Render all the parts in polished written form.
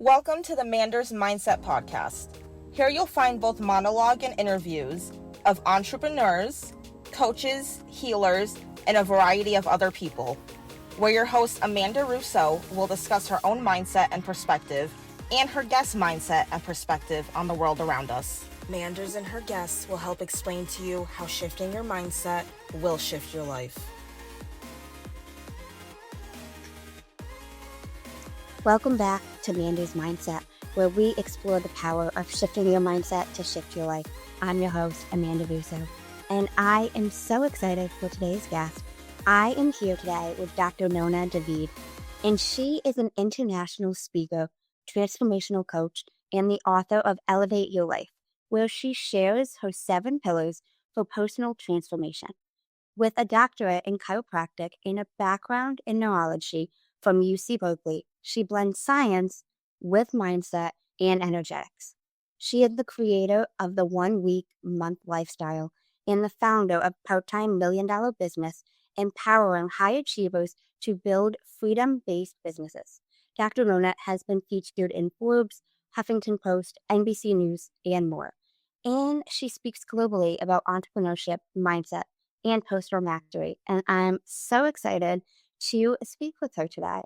Welcome to the Manders Mindset podcast. Here you'll find both monologue and interviews of entrepreneurs, coaches, healers, and a variety of other people, where your host Amanda Russo will discuss her own mindset and perspective and her guest mindset and perspective on the world around us. Manders and her guests will help explain to you how shifting your mindset will shift your life. Welcome back to Manders Mindset, where we explore the power of shifting your mindset to shift your life. I'm your host, Amanda Russo, and I am so excited for today's guest. I am here today with Dr. Nona Djavid, and she is an international speaker, transformational coach, and the author of Elevate Your Life, where she shares her 7 pillars for personal transformation. With a doctorate in chiropractic and a background in neurology from UC Berkeley, she blends science with mindset and energetics. She is the creator of the 1 week month lifestyle and the founder of part-time $1 million business, empowering high achievers to build freedom-based businesses. Dr. Nona has been featured in Forbes, Huffington Post, NBC News, and more. And she speaks globally about entrepreneurship, mindset, and personal mastery. And I'm so excited to speak with her today.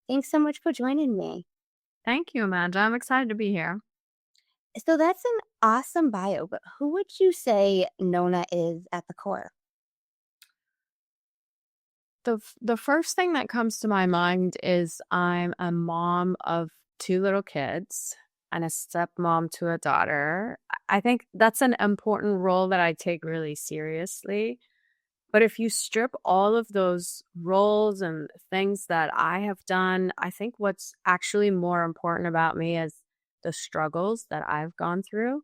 Thanks so much for joining me. Thank you, Amanda. I'm excited to be here. So that's an awesome bio, but who would you say Nona is at the core? The first thing that comes to my mind is I'm a mom of 2 little kids and a stepmom to a daughter. I think that's an important role that I take really seriously. But if you strip all of those roles and things that I have done, I think what's actually more important about me is the struggles that I've gone through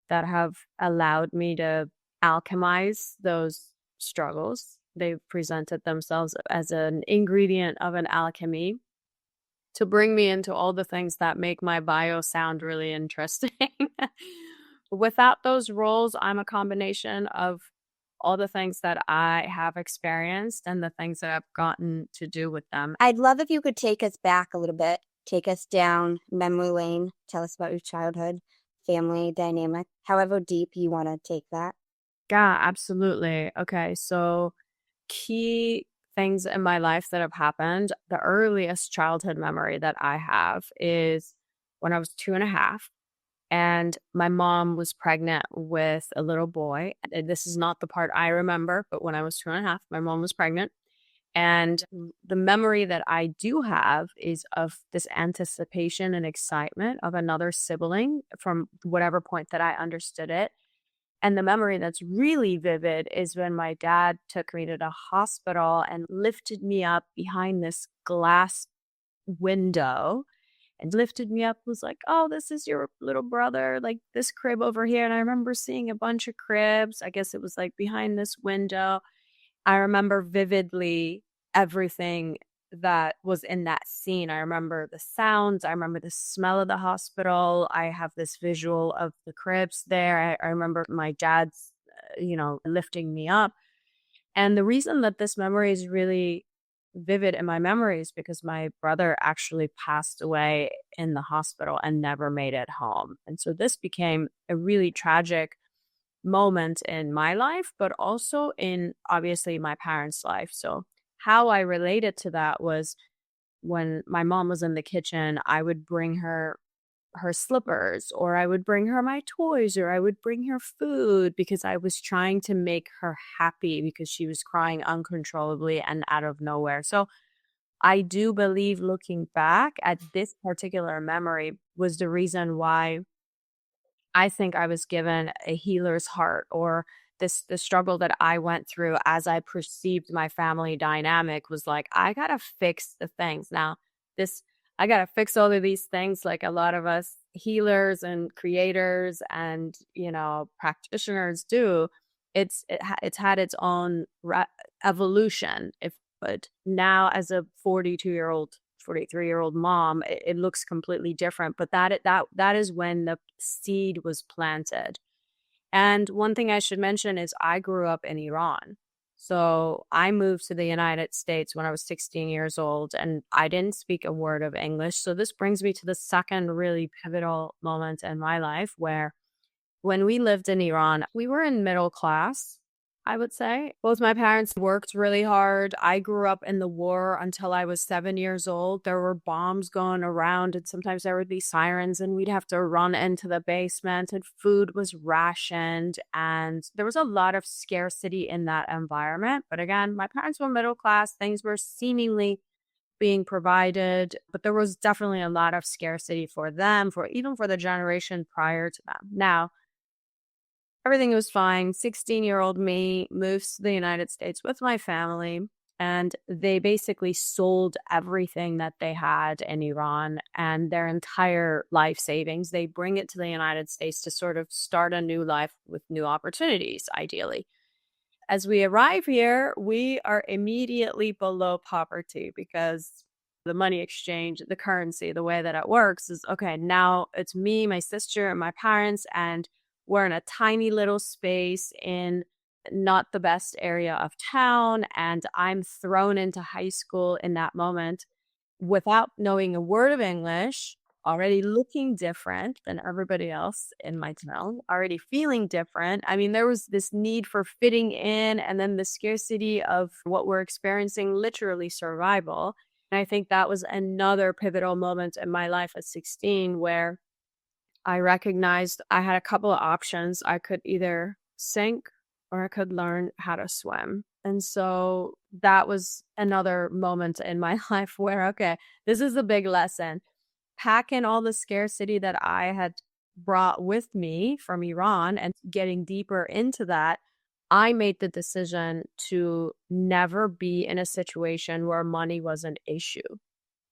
that have allowed me to alchemize those struggles. They've presented themselves as an ingredient of an alchemy to bring me into all the things that make my bio sound really interesting. Without those roles, I'm a combination of all the things that I have experienced and the things that I've gotten to do with them. I'd love if you could take us back a little bit, take us down memory lane, tell us about your childhood, family dynamic, however deep you want to take that. Yeah, absolutely. Okay, so key things in my life that have happened. The earliest childhood memory that I have is when I was 2.5. And my mom was pregnant with a little boy. And this is not the part I remember, but when I was 2.5, my mom was pregnant. And the memory that I do have is of this anticipation and excitement of another sibling from whatever point that I understood it. And the memory that's really vivid is when my dad took me to the hospital and lifted me up behind this glass window and lifted me up, was like, oh, this is your little brother, like this crib over here. And I remember seeing a bunch of cribs. I guess it was like behind this window. I remember vividly everything that was in that scene. I remember the sounds. I remember the smell of the hospital. I have this visual of the cribs there. I remember my dad's, lifting me up. And the reason that this memory is really vivid in my memories because my brother actually passed away in the hospital and never made it home. And so this became a really tragic moment in my life, but also in obviously my parents' life. So how I related to that was when my mom was in the kitchen, I would bring her slippers, or I would bring her my toys, or I would bring her food because I was trying to make her happy because she was crying uncontrollably and out of nowhere. So I do believe looking back at this particular memory was the reason why I think I was given a healer's heart, or the struggle that I went through as I perceived my family dynamic was like, I gotta fix the things. Now, I got to fix all of these things like a lot of us healers and creators and, practitioners do. It's had its own evolution. But now as a 42-year-old, 43-year-old mom, it looks completely different. But that is when the seed was planted. And one thing I should mention is I grew up in Iran. So I moved to the United States when I was 16 years old, and I didn't speak a word of English. So this brings me to the second really pivotal moment in my life where when we lived in Iran, we were in middle class, I would say. Both my parents worked really hard. I grew up in the war until I was 7 years old. There were bombs going around, and sometimes there would be sirens, and we'd have to run into the basement, and food was rationed. And there was a lot of scarcity in that environment. But again, my parents were middle class. Things were seemingly being provided, but there was definitely a lot of scarcity for them, for even for the generation prior to them. Now, everything was fine. 16-year-old me moves to the United States with my family, and they basically sold everything that they had in Iran and their entire life savings. They bring it to the United States to sort of start a new life with new opportunities, ideally. As we arrive here, we are immediately below poverty because the money exchange, the currency, the way that it works is, okay, now it's me, my sister, and my parents, and we're in a tiny little space in not the best area of town. And I'm thrown into high school in that moment without knowing a word of English, already looking different than everybody else in my town, already feeling different. I mean, there was this need for fitting in, and then the scarcity of what we're experiencing, literally survival. And I think that was another pivotal moment in my life at 16 where I recognized I had a couple of options. I could either sink or I could learn how to swim. And so that was another moment in my life where, okay, this is a big lesson. Pack in all the scarcity that I had brought with me from Iran and getting deeper into that, I made the decision to never be in a situation where money was an issue.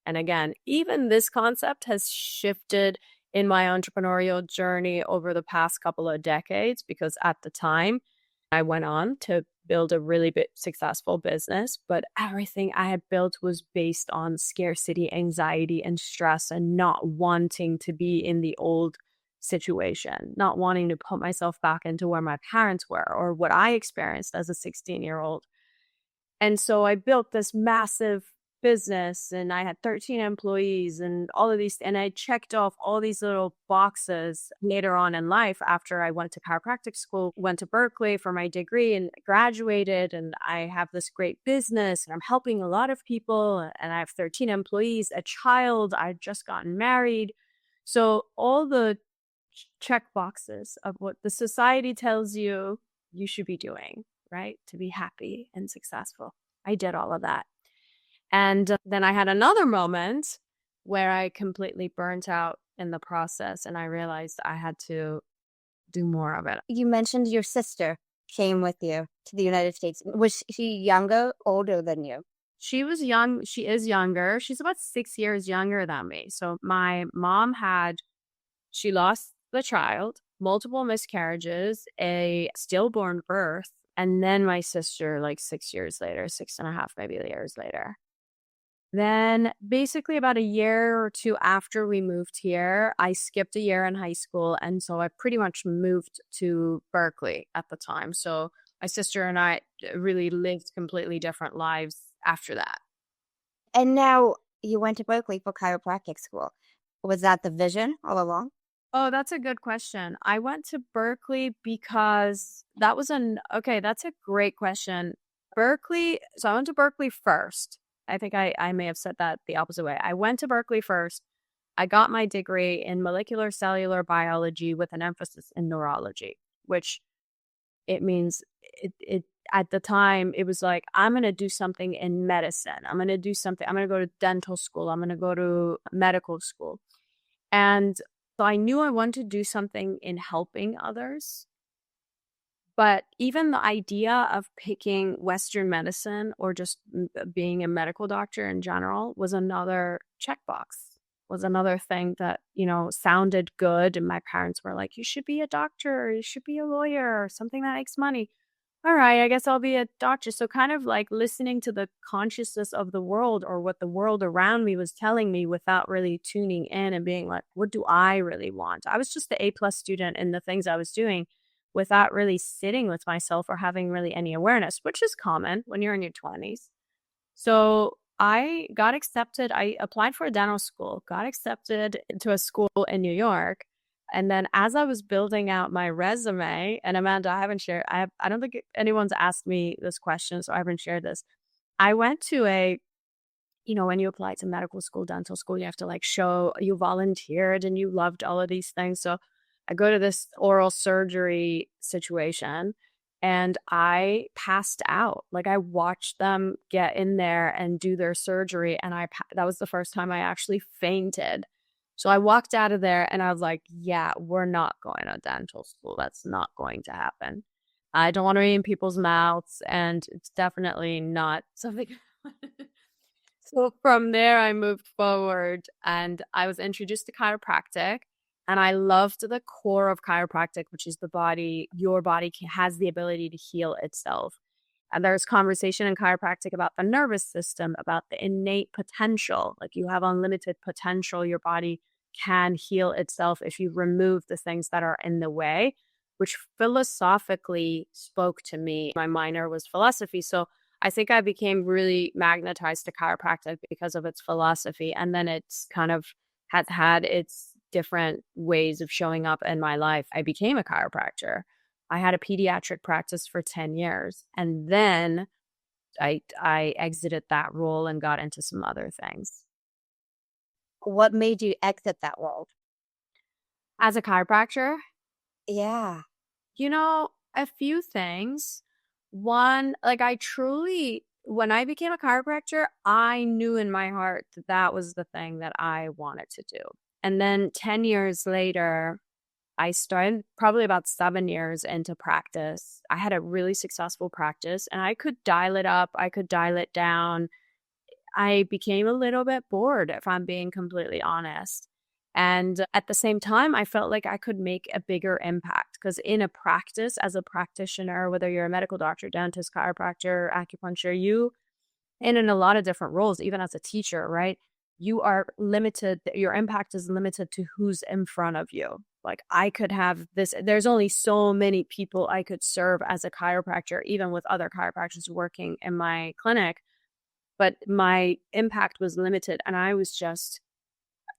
And again, even this concept has shifted in my entrepreneurial journey over the past couple of decades, because at the time I went on to build a really big successful business, but everything I had built was based on scarcity, anxiety, and stress, and not wanting to be in the old situation, not wanting to put myself back into where my parents were or what I experienced as a 16-year-old. And so I built this massive business, and I had 13 employees and all of these, and I checked off all these little boxes later on in life after I went to chiropractic school, went to Berkeley for my degree and graduated, and I have this great business and I'm helping a lot of people, and I have 13 employees, a child, I'd just gotten married. So all the check boxes of what the society tells you you should be doing, right? To be happy and successful. I did all of that. And then I had another moment where I completely burnt out in the process, and I realized I had to do more of it. You mentioned your sister came with you to the United States. Was she younger, older than you? She was young. She is younger. She's about 6 years younger than me. So my mom she lost the child, multiple miscarriages, a stillborn birth, and then my sister like 6 years later, 6.5 maybe years later. Then basically about a year or two after we moved here, I skipped a year in high school. And so I pretty much moved to Berkeley at the time. So my sister and I really lived completely different lives after that. And now you went to Berkeley for chiropractic school. Was that the vision all along? Oh, that's a good question. I went to Berkeley because that's a great question. So I went to Berkeley first. I think I may have said that the opposite way. I went to Berkeley first. I got my degree in molecular cellular biology with an emphasis in neurology, which it means it at the time it was like, I'm going to do something in medicine. I'm going to go to dental school. I'm going to go to medical school. And so I knew I wanted to do something in helping others. But even the idea of picking Western medicine or just being a medical doctor in general was another checkbox, was another thing that, sounded good. And my parents were like, you should be a doctor, or you should be a lawyer, or something that makes money. All right, I guess I'll be a doctor. So kind of like listening to the consciousness of the world or what the world around me was telling me without really tuning in and being like, what do I really want? I was just the A+ student in the things I was doing. without really sitting with myself or having really any awareness, which is common when you're in your 20s. So I got accepted. I applied for a dental school, got accepted into a school in New York. And then as I was building out my resume, and Amanda, I haven't shared, I don't think anyone's asked me this question, so I haven't shared this. I went to when you apply to medical school, dental school, you have to like show you volunteered and you loved all of these things. So I go to this oral surgery situation and I passed out. Like I watched them get in there and do their surgery. And that was the first time I actually fainted. So I walked out of there and I was like, yeah, we're not going to dental school. That's not going to happen. I don't want to be in people's mouths, and it's definitely not something. So from there, I moved forward and I was introduced to chiropractic. And I loved the core of chiropractic, which is your body has the ability to heal itself. And there's conversation in chiropractic about the nervous system, about the innate potential. Like you have unlimited potential. Your body can heal itself if you remove the things that are in the way, which philosophically spoke to me. My minor was philosophy. So I think I became really magnetized to chiropractic because of its philosophy. And then it's kind of has had its different ways of showing up in my life. I became a chiropractor. I had a pediatric practice for 10 years. And then I exited that role and got into some other things. What made you exit that role? As a chiropractor, Yeah. a few things. One, like when I became a chiropractor, I knew in my heart that that was the thing that I wanted to do. And then 10 years later, I started probably about 7 years into practice. I had a really successful practice and I could dial it up. I could dial it down. I became a little bit bored, if I'm being completely honest. And at the same time, I felt like I could make a bigger impact because in a practice, as a practitioner, whether you're a medical doctor, dentist, chiropractor, acupuncture, and in a lot of different roles, even as a teacher, right? You are limited, your impact is limited to who's in front of you. Like I could have this, there's only so many people I could serve as a chiropractor, even with other chiropractors working in my clinic. But my impact was limited and I was just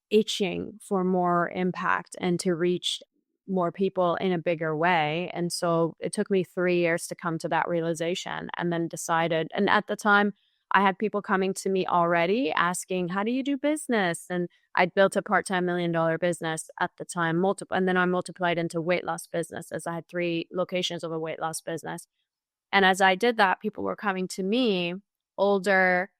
itching for more impact and to reach more people in a bigger way. And so it took me 3 years to come to that realization and then decided. And at the time, I had people coming to me already asking, how do you do business? And I'd built a part-time $1 million business at the time, and then I multiplied into weight loss businesses. I had 3 locations of a weight loss business. And as I did that, people were coming to me, older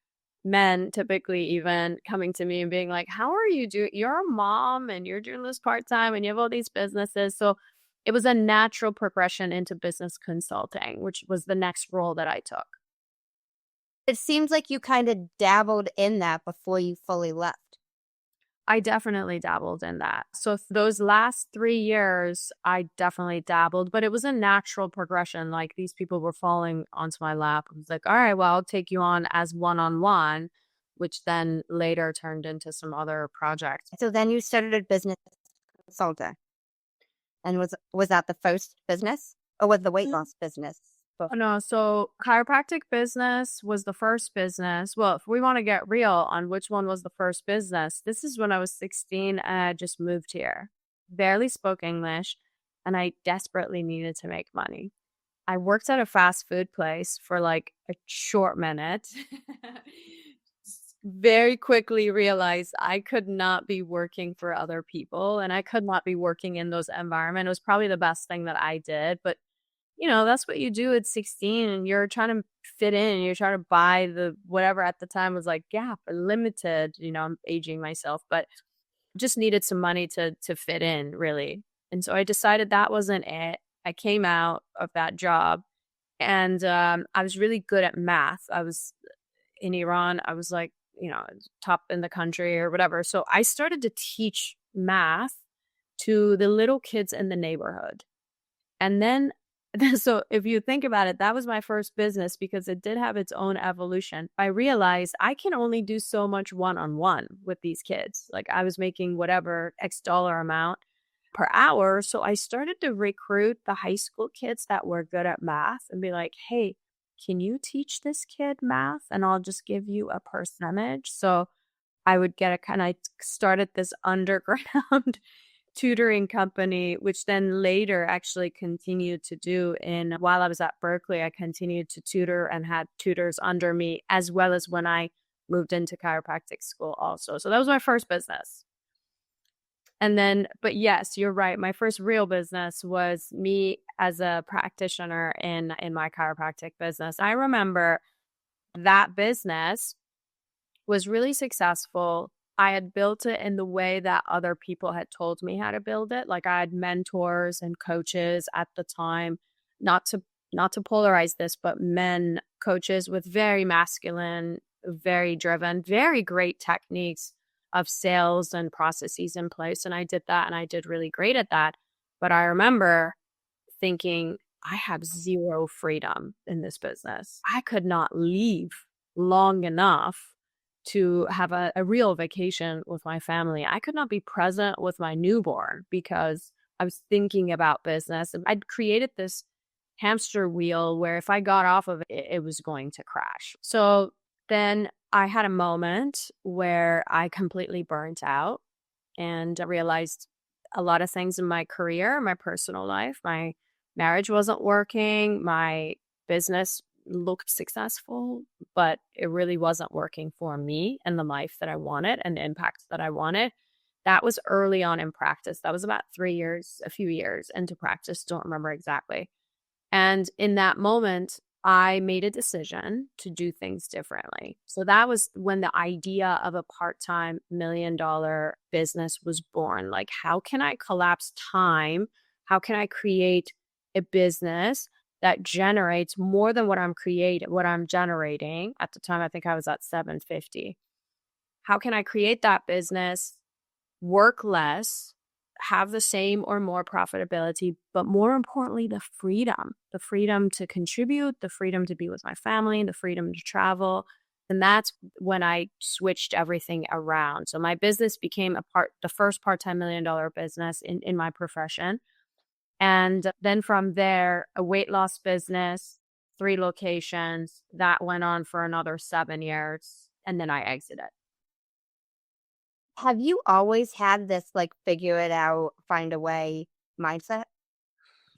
men typically even coming to me and being like, how are you doing? You're a mom and you're doing this part-time and you have all these businesses. So it was a natural progression into business consulting, which was the next role that I took. It seems like you kind of dabbled in that before you fully left. I definitely dabbled in that. So those last 3 years, I definitely dabbled, but it was a natural progression. Like these people were falling onto my lap. I was like, all right, well, I'll take you on as one-on-one, which then later turned into some other projects. So then you started a business consultant. And was that the first business or was the weight loss business? No, so chiropractic business was the first business. Well, if we want to get real on which one was the first business, this is when I was 16 and I just moved here. Barely spoke English and I desperately needed to make money. I worked at a fast food place for like a short minute. Very quickly realized I could not be working for other people and I could not be working in those environments. It was probably the best thing that I did, but that's what you do at 16 and you're trying to fit in. You're trying to buy the whatever at the time was like Gap, Limited, I'm aging myself, but just needed some money to fit in really. And so I decided that wasn't it. I came out of that job and I was really good at math. I was in Iran. I was like, top in the country or whatever. So I started to teach math to the little kids in the neighborhood. And then so if you think about it, that was my first business because it did have its own evolution. I realized I can only do so much one-on-one with these kids. Like I was making whatever X dollar amount. per hour. So I started to recruit the high school kids that were good at math and be like, hey, can you teach this kid math? And I'll just give you a percentage. So I would get I started this underground tutoring company, which then later actually continued to do. And while I was at Berkeley, I continued to tutor and had tutors under me, as well as when I moved into chiropractic school also. So that was my first business. And then, but yes, you're right. My first real business was me as a practitioner in my chiropractic business. I remember that business was really successful. I had built it in the way that other people had told me how to build it. Like I had mentors and coaches at the time, not to polarize this, but men coaches with very masculine, very driven, very great techniques of sales and processes in place. And I did that and I did really great at that. But I remember thinking, I have zero freedom in this business. I could not leave long enough to have a real vacation with my family. I could not be present with my newborn because I was thinking about business. And I'd created this hamster wheel where if I got off of it, it was going to crash. So then I had a moment where I completely burnt out and realized a lot of things in my career, my personal life, my marriage wasn't working, my business looked successful, but it really wasn't working for me and the life that I wanted and the impact that I wanted. That was early on in practice. That was about a few years into practice. Don't remember exactly. And in that moment, I made a decision to do things differently. So that was when the idea of a part-time $1 million business was born. Like, how can I collapse time? How can I create a business that generates more than what I'm generating? At the time, I think I was at 750. How can I create that business, work less, have the same or more profitability, but more importantly, the freedom to contribute, the freedom to be with my family, the freedom to travel. And that's when I switched everything around. So my business became the first part-time $1 million business in my profession. And then from there, a weight loss business, 3 locations, that went on for another 7 years. And then I exited. Have you always had this like figure it out, find a way mindset?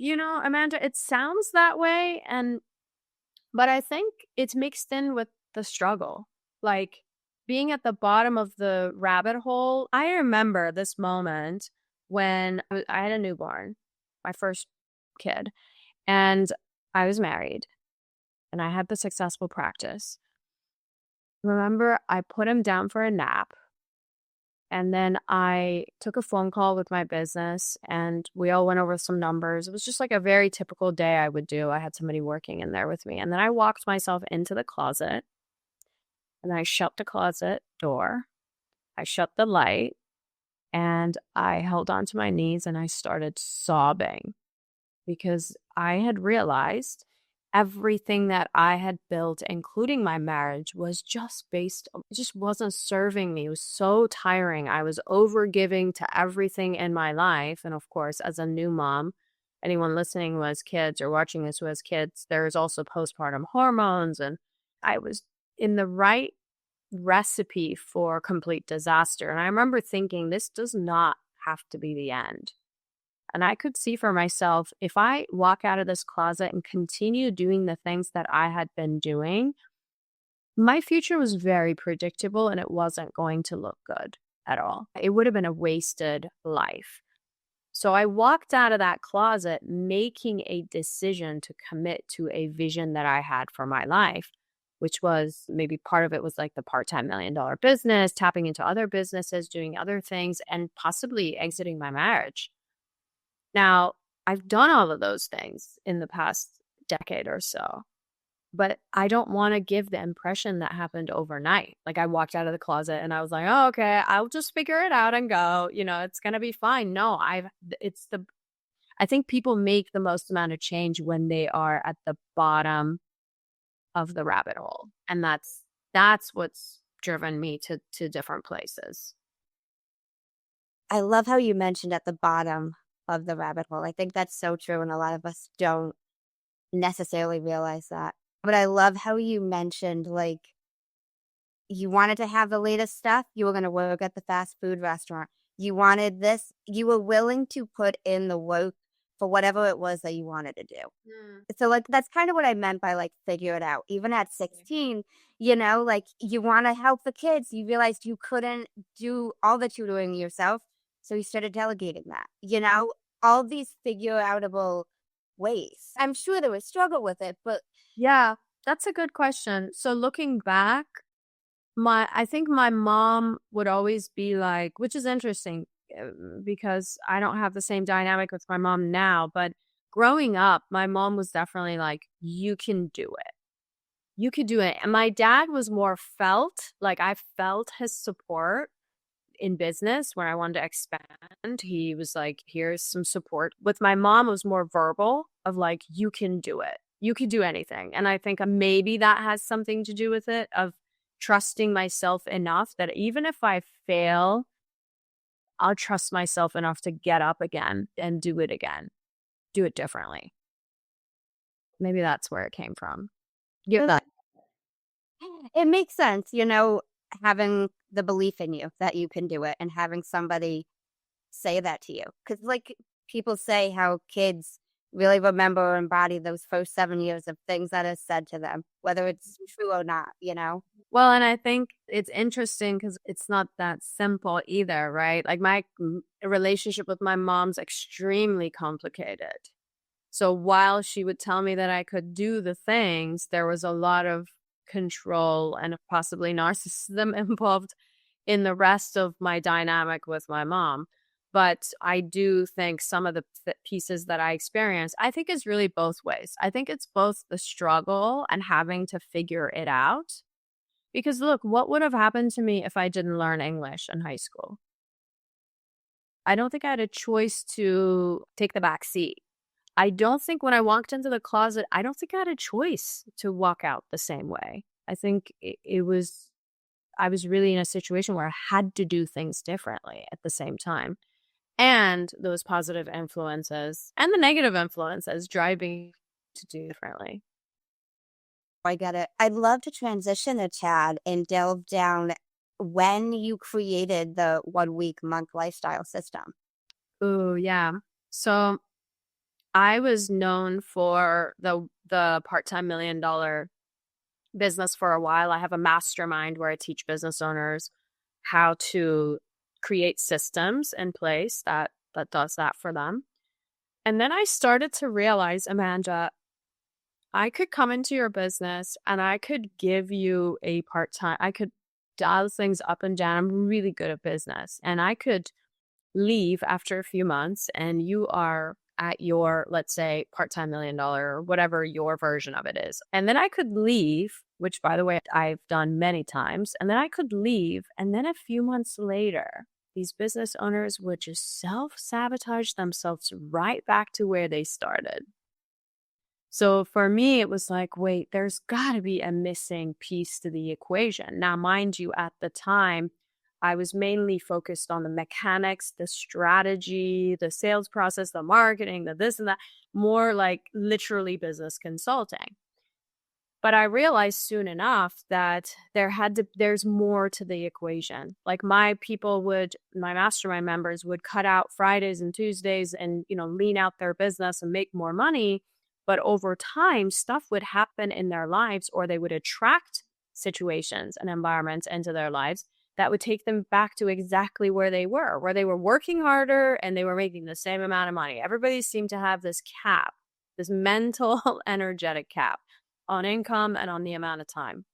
Amanda, it sounds that way. But I think it's mixed in with the struggle, like being at the bottom of the rabbit hole. I remember this moment when I had a newborn, my first kid, and I was married and I had the successful practice. Remember, I put him down for a nap. And then I took a phone call with my business and we all went over some numbers. It was just like a very typical day I would do. I had somebody working in there with me. And then I walked myself into the closet and I shut the closet door. I shut the light and I held onto my knees and I started sobbing because I had realized everything that I had built, including my marriage, was just it just wasn't serving me. It was so tiring. I was over giving to everything in my life. And of course, as a new mom, anyone listening who has kids or watching this who has kids, there is also postpartum hormones. And I was in the right recipe for complete disaster. And I remember thinking, this does not have to be the end. And I could see for myself, if I walk out of this closet and continue doing the things that I had been doing, my future was very predictable and it wasn't going to look good at all. It would have been a wasted life. So I walked out of that closet making a decision to commit to a vision that I had for my life, which was maybe part of it was like the part-time $1 million business, tapping into other businesses, doing other things, and possibly exiting my marriage. Now, I've done all of those things in the past decade or so, but I don't want to give the impression that happened overnight. Like I walked out of the closet and I was like, oh, okay, I'll just figure it out and go, it's going to be fine. No, I think people make the most amount of change when they are at the bottom of the rabbit hole. And that's what's driven me to different places. I love how you mentioned at the bottom of the rabbit hole. I think that's so true, and a lot of us don't necessarily realize that. But I love how you mentioned, like, you wanted to have the latest stuff, you were gonna work at the fast food restaurant. You wanted this, you were willing to put in the work for whatever it was that you wanted to do. So, like, that's kind of what I meant by, like, figure it out. Even at 16, like, you wanna help the kids, you realized you couldn't do all the tutoring yourself, so you started delegating that, all these figure outable ways. I'm sure there was struggle with it, but Yeah, that's a good question. So looking back, I think my mom would always be like, which is interesting because I don't have the same dynamic with my mom now, but growing up, my mom was definitely like, you can do it. You could do it. And my dad was more felt, like I felt his support in business when I wanted to expand. He was like, here's some support. With my mom, it was more verbal of like, you can do it. You could do anything. And I think maybe that has something to do with it, of trusting myself enough that even if I fail, I'll trust myself enough to get up again and do it again, do it differently. Maybe that's where it came from. yeah, it makes sense, having the belief in you that you can do it and having somebody say that to you. Because, like, people say how kids really remember or embody those first 7 years of things that are said to them, whether it's true or not. Well, and I think it's interesting because it's not that simple either, right? Like my relationship with my mom's extremely complicated. So while she would tell me that I could do the things, there was a lot of control and possibly narcissism involved in the rest of my dynamic with my mom. But I do think some of the pieces that I experienced, I think is really both ways. I think it's both the struggle and having to figure it out. Because look, what would have happened to me if I didn't learn English in high school? I don't think I had a choice to take the back seat. I don't think when I walked into the closet, I don't think I had a choice to walk out the same way. I think I was really in a situation where I had to do things differently at the same time. And those positive influences and the negative influences driving to do differently. I get it. I'd love to transition a tad and delve down when you created the 1 week monk lifestyle system. Ooh, yeah. So I was known for the part-time $1 million business for a while. I have a mastermind where I teach business owners how to create systems in place that does that for them. And then I started to realize, Amanda, I could come into your business and I could give you a part-time, I could dial things up and down. I'm really good at business. And I could leave after a few months and you are at your, let's say, part-time $1 million or whatever your version of it is. And then I could leave, which by the way, I've done many times. And then I could leave. And then a few months later, these business owners would just self-sabotage themselves right back to where they started. So for me, it was like, wait, there's got to be a missing piece to the equation. Now, mind you, at the time, I was mainly focused on the mechanics, the strategy, the sales process, the marketing, the this and that, more like literally business consulting. But I realized soon enough that there's more to the equation. Like my mastermind members would cut out Fridays and Tuesdays and, lean out their business and make more money. But over time, stuff would happen in their lives, or they would attract situations and environments into their lives that would take them back to exactly where they were working harder and they were making the same amount of money. Everybody seemed to have this cap, this mental, energetic cap on income and on the amount of time.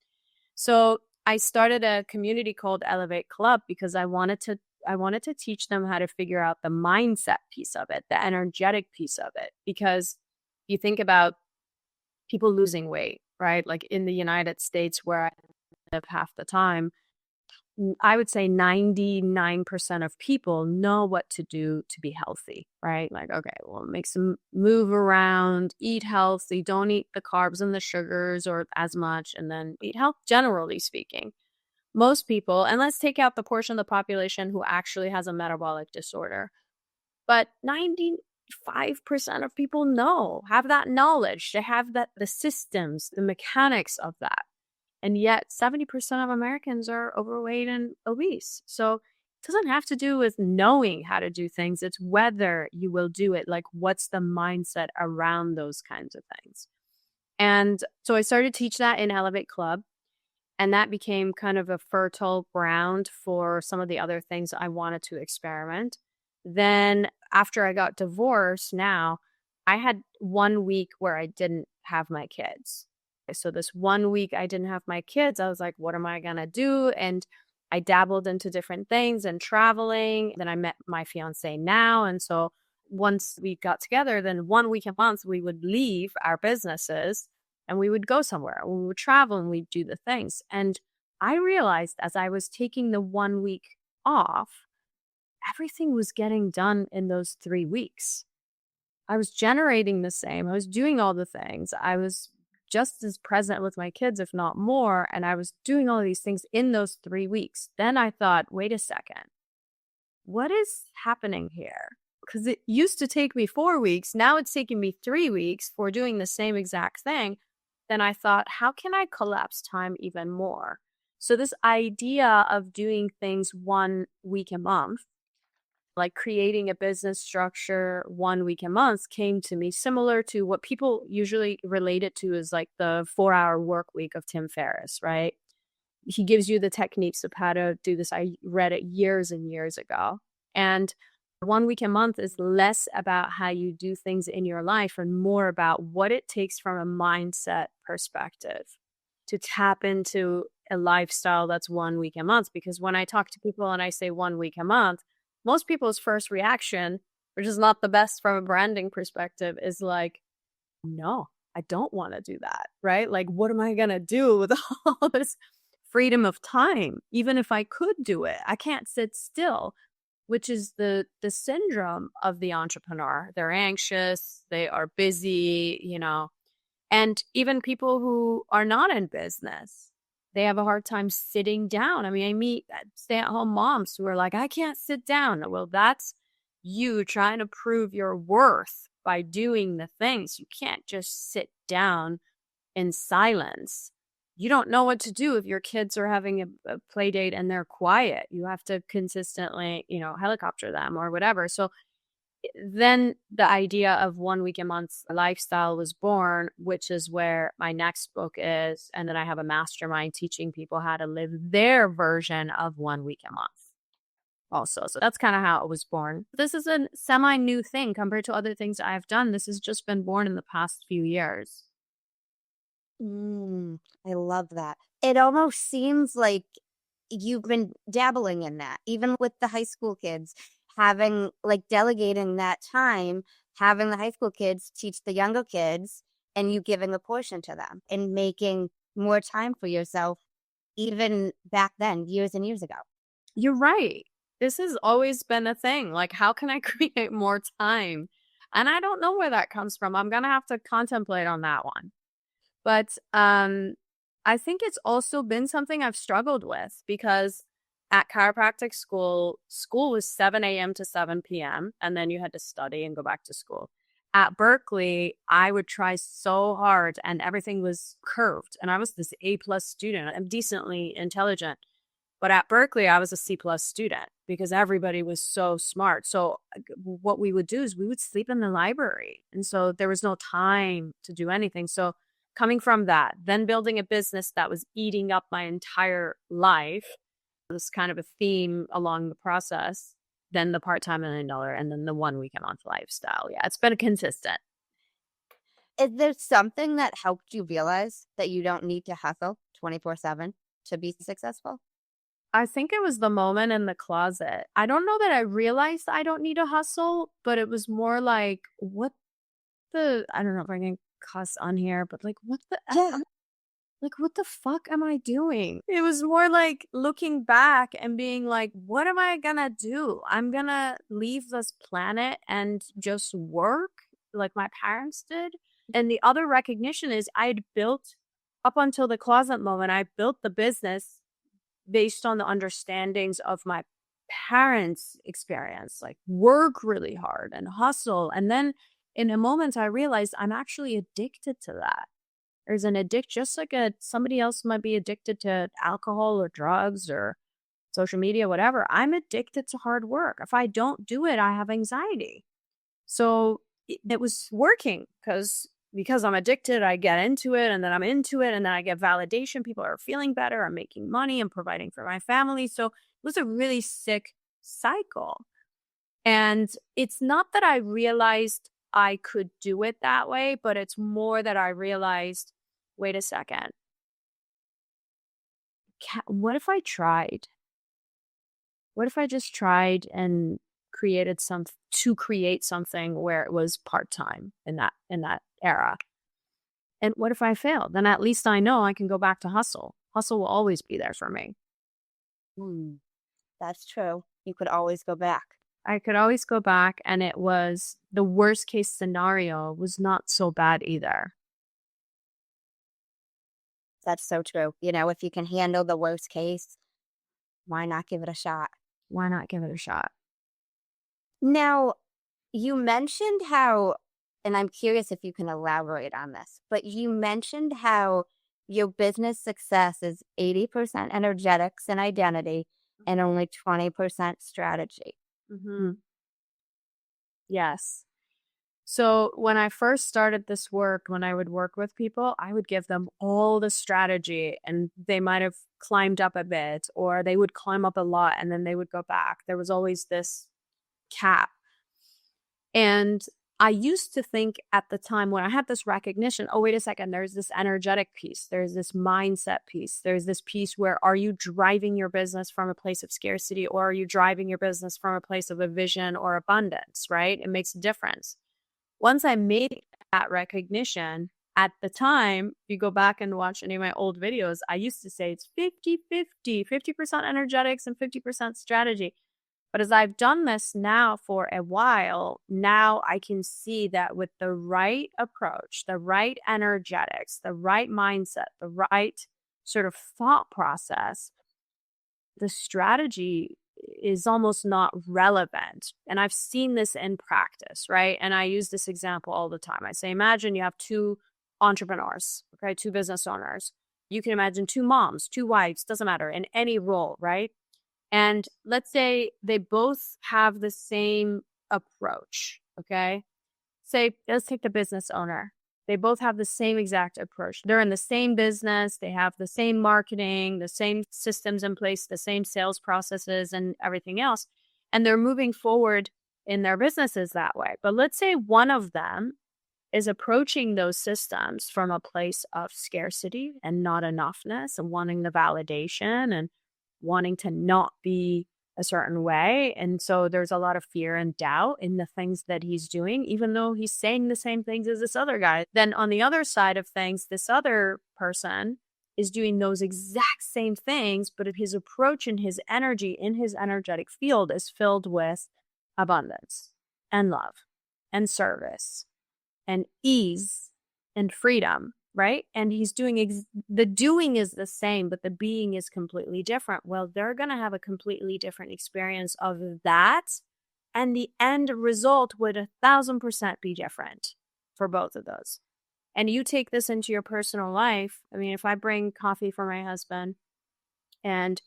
So I started a community called Elevate Club because I wanted to teach them how to figure out the mindset piece of it, the energetic piece of it. Because you think about people losing weight, right? Like in the United States where I live half the time, I would say 99% of people know what to do to be healthy, right? Like, okay, well, make some move around, eat healthy, don't eat the carbs and the sugars or as much, and then eat health, generally speaking. Most people, and let's take out the portion of the population who actually has a metabolic disorder. But 95% of people have that knowledge. They have the systems, the mechanics of that. And yet 70% of Americans are overweight and obese. So it doesn't have to do with knowing how to do things. It's whether you will do it. Like, what's the mindset around those kinds of things? And so I started to teach that in Elevate Club. And that became kind of a fertile ground for some of the other things I wanted to experiment. Then after I got divorced, now I had 1 week where I didn't have my kids. So this 1 week I didn't have my kids, I was like, what am I going to do? And I dabbled into different things and traveling. Then I met my fiance now. And so once we got together, then 1 week a month, we would leave our businesses and we would go somewhere. We would travel and we'd do the things. And I realized as I was taking the 1 week off, everything was getting done in those 3 weeks. I was generating the same. I was doing all the things. I was just as present with my kids, if not more. And I was doing all of these things in those 3 weeks. Then I thought, wait a second, what is happening here? Because it used to take me 4 weeks. Now it's taking me 3 weeks for doing the same exact thing. Then I thought, how can I collapse time even more? So this idea of doing things 1 week a month, like creating a business structure 1 week a month, came to me similar to what people usually relate it to as like the 4-hour work week of Tim Ferriss, right? He gives you the techniques of how to do this. I read it years and years ago. And 1 week a month is less about how you do things in your life and more about what it takes from a mindset perspective to tap into a lifestyle that's 1 week a month. Because when I talk to people and I say 1 week a month, most people's first reaction, which is not the best from a branding perspective, is like, no, I don't want to do that, right? Like, what am I going to do with all this freedom of time? Even if I could do it, I can't sit still, which is the syndrome of the entrepreneur. They're anxious, they are busy, and even people who are not in business, they have a hard time sitting down. I mean, I meet stay-at-home moms who are like, I can't sit down. Well, that's you trying to prove your worth by doing the things. You can't just sit down in silence. You don't know what to do if your kids are having a play date and they're quiet. You have to consistently, helicopter them or whatever. So then the idea of 1 week a month lifestyle was born, which is where my next book is. And then I have a mastermind teaching people how to live their version of 1 week a month also. So that's kind of how it was born. This is a semi-new thing compared to other things I've done. This has just been born in the past few years. I love that. It almost seems like you've been dabbling in that, even with the high school kids, having delegating that time, having the high school kids teach the younger kids, and you giving a portion to them and making more time for yourself, even back then, years and years ago. You're right. This has always been a thing. Like, how can I create more time? And I don't know where that comes from. I'm going to have to contemplate on that one. But I think it's also been something I've struggled with because at chiropractic school was 7 a.m. to 7 p.m. And then you had to study and go back to school. At Berkeley, I would try so hard and everything was curved. And I was this A+ student. I'm decently intelligent. But at Berkeley, I was a C+ student because everybody was so smart. So what we would do is we would sleep in the library. And so there was no time to do anything. So coming from that, then building a business that was eating up my entire life, this kind of a theme along the process, then the part-time $1 million, and then the 1 week a month lifestyle. Yeah, it's been consistent. Is there something that helped you realize that you don't need to hustle 24/7 to be successful? I think it was the moment in the closet. I don't know that I realized I don't need to hustle, but it was more like, I don't know if I can cuss on here, but what the fuck am I doing? It was more like looking back and being like, what am I gonna do? I'm gonna leave this planet and just work like my parents did. And the other recognition is I had built, up until the closet moment, I built the business based on the understandings of my parents experience, like work really hard and hustle. And then in a moment, I realized I'm actually addicted to that. There's an just like somebody else might be addicted to alcohol or drugs or social media, whatever. I'm addicted to hard work. If I don't do it, I have anxiety. So it was working because I'm addicted, I get into it, and then I'm into it, and then I get validation. People are feeling better. I'm making money. I'm providing for my family. So it was a really sick cycle. And it's not that I realized I could do it that way, but it's more that I realized, wait a second. What if I tried? What if I just tried and create something where it was part-time in that era? And what if I failed? Then at least I know I can go back to hustle. Hustle will always be there for me. That's true. You could always go back. I could always go back, and it was the worst case scenario was not so bad either. That's so true. If you can handle the worst case, why not give it a shot? Why not give it a shot? Now, you mentioned how, and I'm curious if you can elaborate on this, but you mentioned how your business success is 80% energetics and identity and only 20% strategy. Mm-hmm. Yes. So when I first started this work, when I would work with people, I would give them all the strategy, and they might have climbed up a bit, or they would climb up a lot and then they would go back. There was always this cap. And I used to think at the time when I had this recognition, oh, wait a second, there's this energetic piece, there's this mindset piece, there's this piece where are you driving your business from a place of scarcity, or are you driving your business from a place of a vision or abundance, right? It makes a difference. Once I made that recognition, at the time, if you go back and watch any of my old videos, I used to say it's 50-50, 50% energetics and 50% strategy. But as I've done this now for a while, now I can see that with the right approach, the right energetics, the right mindset, the right sort of thought process, the strategy is almost not relevant. And I've seen this in practice, right? And I use this example all the time. I say, imagine you have two entrepreneurs, okay, two business owners. You can imagine two moms, two wives, doesn't matter, in any role, right? And let's say they both have the same approach, okay? Let's take the business owner. They both have the same exact approach. They're in the same business. They have the same marketing, the same systems in place, the same sales processes and everything else. And they're moving forward in their businesses that way. But let's say one of them is approaching those systems from a place of scarcity and not enoughness and wanting the validation and wanting to not be a certain way. And so there's a lot of fear and doubt in the things that he's doing, even though he's saying the same things as this other guy. Then on the other side of things, this other person is doing those exact same things, but his approach and his energy in his energetic field is filled with abundance and love and service and ease and freedom. Right? And he's doing, the doing is the same, but the being is completely different. Well, they're going to have a completely different experience of that. And the end result would 1,000% be different for both of those. And you take this into your personal life. I mean, if I bring coffee for my husband, and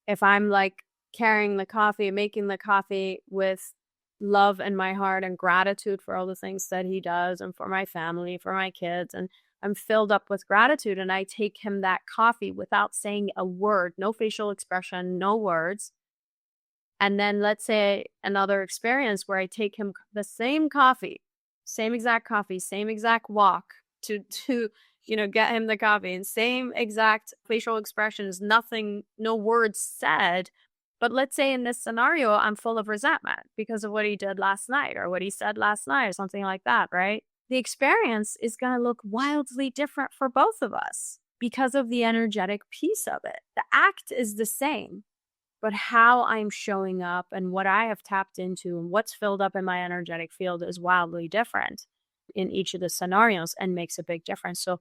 if I'm like carrying the coffee, making the coffee with love in my heart and gratitude for all the things that he does and for my family, for my kids, and I'm filled up with gratitude, and I take him that coffee without saying a word, no facial expression, no words. And then let's say another experience where I take him the same coffee, same exact walk to get him the coffee, and same exact facial expressions, nothing, no words said. But let's say in this scenario, I'm full of resentment because of what he did last night or what he said last night or something like that, right? The experience is going to look wildly different for both of us because of the energetic piece of it. The act is the same, but how I'm showing up and what I have tapped into and what's filled up in my energetic field is wildly different in each of the scenarios and makes a big difference. So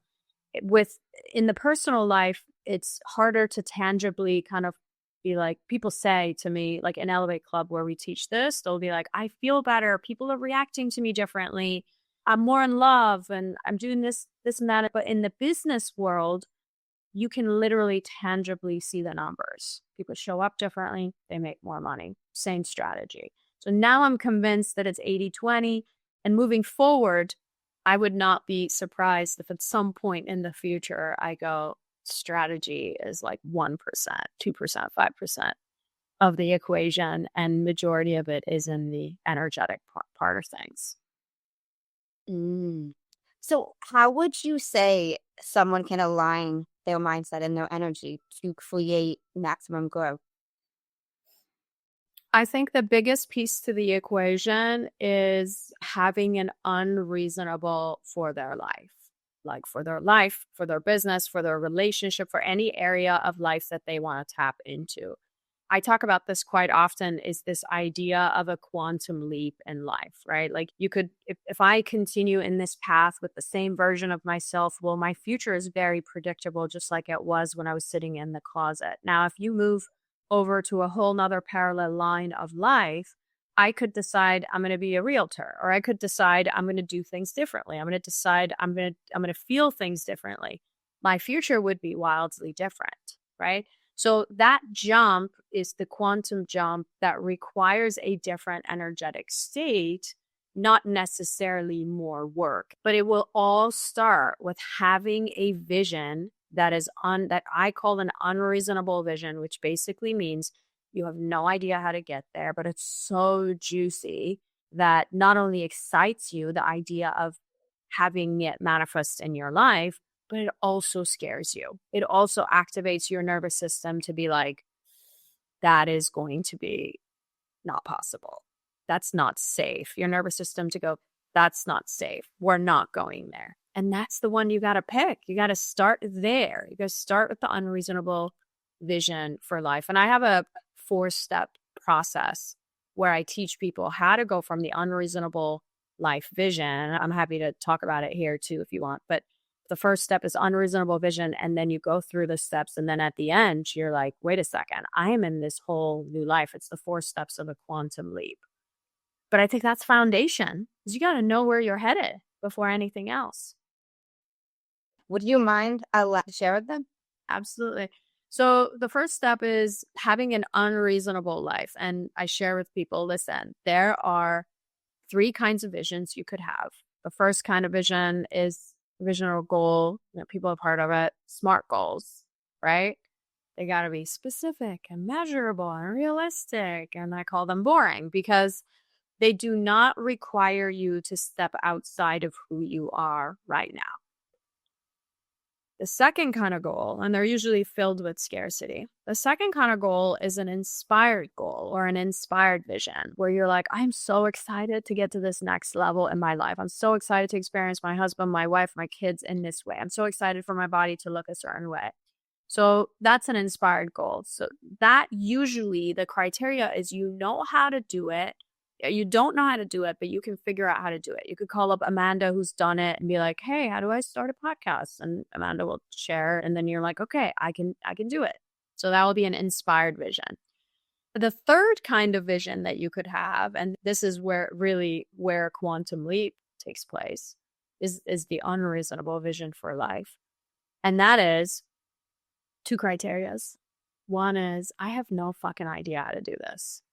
in the personal life, it's harder to tangibly kind of be like, people say to me, like in Elevate Club where we teach this, they'll be like, I feel better. People are reacting to me differently. I'm more in love and I'm doing this and that. But in the business world, you can literally tangibly see the numbers. People show up differently. They make more money. Same strategy. So now I'm convinced that it's 80-20. And moving forward, I would not be surprised if at some point in the future, I go, strategy is like 1%, 2%, 5% of the equation. And majority of it is in the energetic part of things. Mm. So how would you say someone can align their mindset and their energy to create maximum growth? I think the biggest piece to the equation is having an unreasonable for their life, like for their life, for their business, for their relationship, for any area of life that they want to tap into. I talk about this quite often, is this idea of a quantum leap in life, right? Like you could, if I continue in this path with the same version of myself, well, my future is very predictable, just like it was when I was sitting in the closet. Now, if you move over to a whole nother parallel line of life, I could decide I'm going to be a realtor, or I could decide I'm going to do things differently. I'm going to decide I'm going to feel things differently. My future would be wildly different, right? So that jump is the quantum jump that requires a different energetic state, not necessarily more work, but it will all start with having a vision that is that I call an unreasonable vision, which basically means you have no idea how to get there, but it's so juicy that not only excites you, the idea of having it manifest in your life, but it also scares you. It also activates your nervous system to be like, that is going to be not possible. That's not safe. Your nervous system to go, that's not safe. We're not going there. And that's the one you got to pick. You got to start there. You got to start with the unreasonable vision for life. And I have a 4-step process where I teach people how to go from the unreasonable life vision. I'm happy to talk about it here too if you want. But the first step is unreasonable vision. And then you go through the steps. And then at the end, you're like, wait a second, I am in this whole new life. It's the 4 steps of a quantum leap. But I think that's foundation, is you got to know where you're headed before anything else. Would you mind to share with them? Absolutely. So the first step is having an unreasonable life. And I share with people, listen, there are 3 kinds of visions you could have. The first kind of vision is vision or goal. People have heard of it. SMART goals, right? They got to be specific and measurable and realistic. And I call them boring because they do not require you to step outside of who you are right now. The second kind of goal, and they're usually filled with scarcity. The second kind of goal is an inspired goal or an inspired vision where you're like, I'm so excited to get to this next level in my life. I'm so excited to experience my husband, my wife, my kids in this way. I'm so excited for my body to look a certain way. So that's an inspired goal. So that usually the criteria is you know how to do it. You don't know how to do it, but you can figure out how to do it. You could call up Amanda who's done it and be like, hey, how do I start a podcast? And Amanda will share. And then you're like, okay, I can do it. So that will be an inspired vision. The third kind of vision that you could have, and this is where quantum leap takes place, is the unreasonable vision for life. And that is 2 criterias. One is, I have no fucking idea how to do this.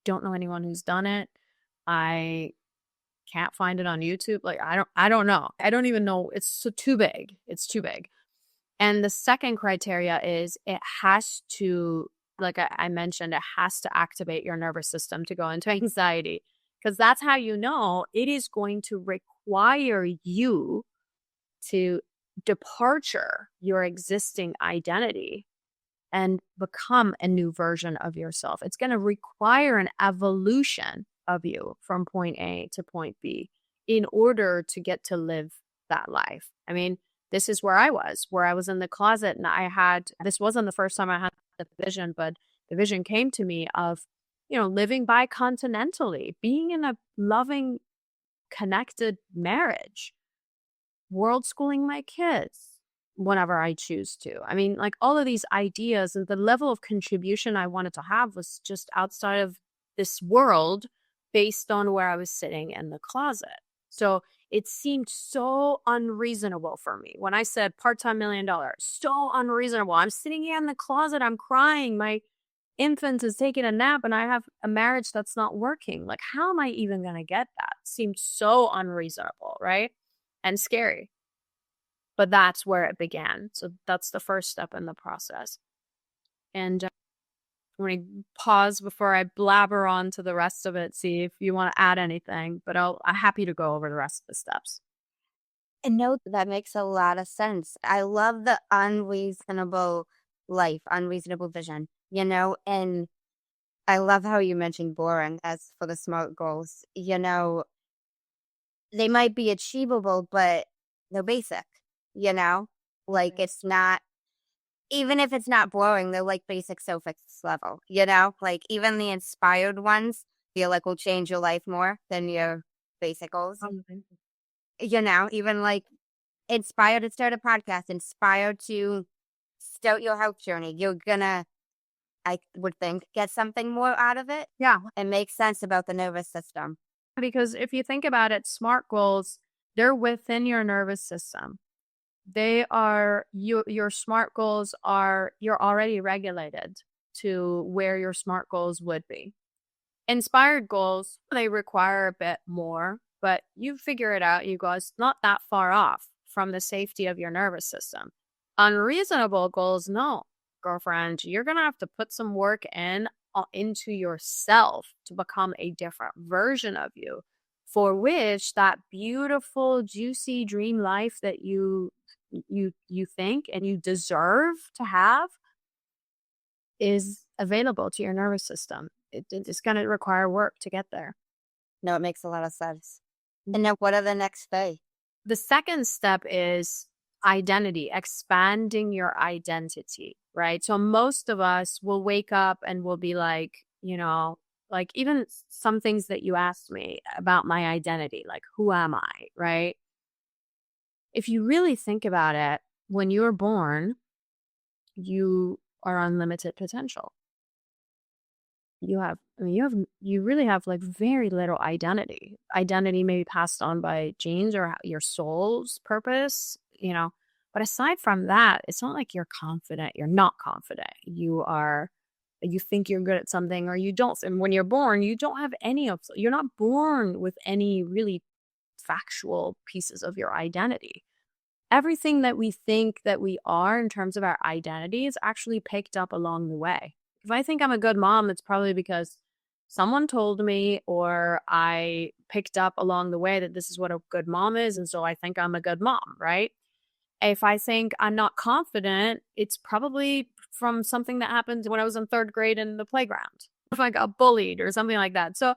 Don't know anyone who's done it. I can't find it on YouTube. Like, I don't know. I don't even know. It's too big. It's too big. And the second criteria is it has to, like I mentioned, it has to activate your nervous system to go into anxiety, because that's how you know it is going to require you to departure your existing identity and become a new version of yourself. It's going to require an evolution of you from point A to point B in order to get to live that life. I mean, this is where I was in the closet, and this wasn't the first time I had the vision, but the vision came to me of, living bicontinentally, being in a loving, connected marriage, world schooling my kids, whenever I choose to. I mean, like all of these ideas and the level of contribution I wanted to have was just outside of this world based on where I was sitting in the closet. So it seemed so unreasonable for me when I said part-time $1 million. So unreasonable. I'm sitting here in the closet, I'm crying. My infant is taking a nap and I have a marriage that's not working. Like, how am I even going to get that? It seemed so unreasonable, right? And scary. But that's where it began. So that's the first step in the process. And I'm going to pause before I blabber on to the rest of it, see if you want to add anything, but I'm happy to go over the rest of the steps. And no, that makes a lot of sense. I love the unreasonable life, unreasonable vision, and I love how you mentioned boring as for the SMART goals. They might be achievable, but they're basic, like it's not, even if it's not boring, they're like basic surface level, like even the inspired ones feel like will change your life more than your basic goals. Even like inspired to start a podcast, inspired to start your health journey, you're gonna, I would think, get something more out of it. Yeah. It makes sense about the nervous system. Because if you think about it, SMART goals, they're within your nervous system. They are, your SMART goals are, you're already regulated to where your SMART goals would be. Inspired goals, they require a bit more, but you figure it out, you guys, not that far off from the safety of your nervous system. Unreasonable goals, no, girlfriend, you're going to have to put some work into yourself to become a different version of you, for which that beautiful, juicy dream life that you think and you deserve to have is available to your nervous system. It's going to require work to get there. No, it makes a lot of sense. And now what are the next step? The second step is identity, expanding your identity, right? So most of us will wake up and will be like, like even some things that you asked me about my identity, like who am I, right? If you really think about it, when you're born, you are unlimited potential. You really have like very little identity. Identity may be passed on by genes or your soul's purpose, but aside from that, it's not like you're confident. You're not confident. You think you're good at something or you don't. And when you're born, you don't have you're not born with any really factual pieces of your identity. Everything that we think that we are in terms of our identity is actually picked up along the way. If I think I'm a good mom, it's probably because someone told me or I picked up along the way that this is what a good mom is. And so I think I'm a good mom, right? If I think I'm not confident, it's probably from something that happened when I was in 3rd grade in the playground. If I got bullied or something like that. So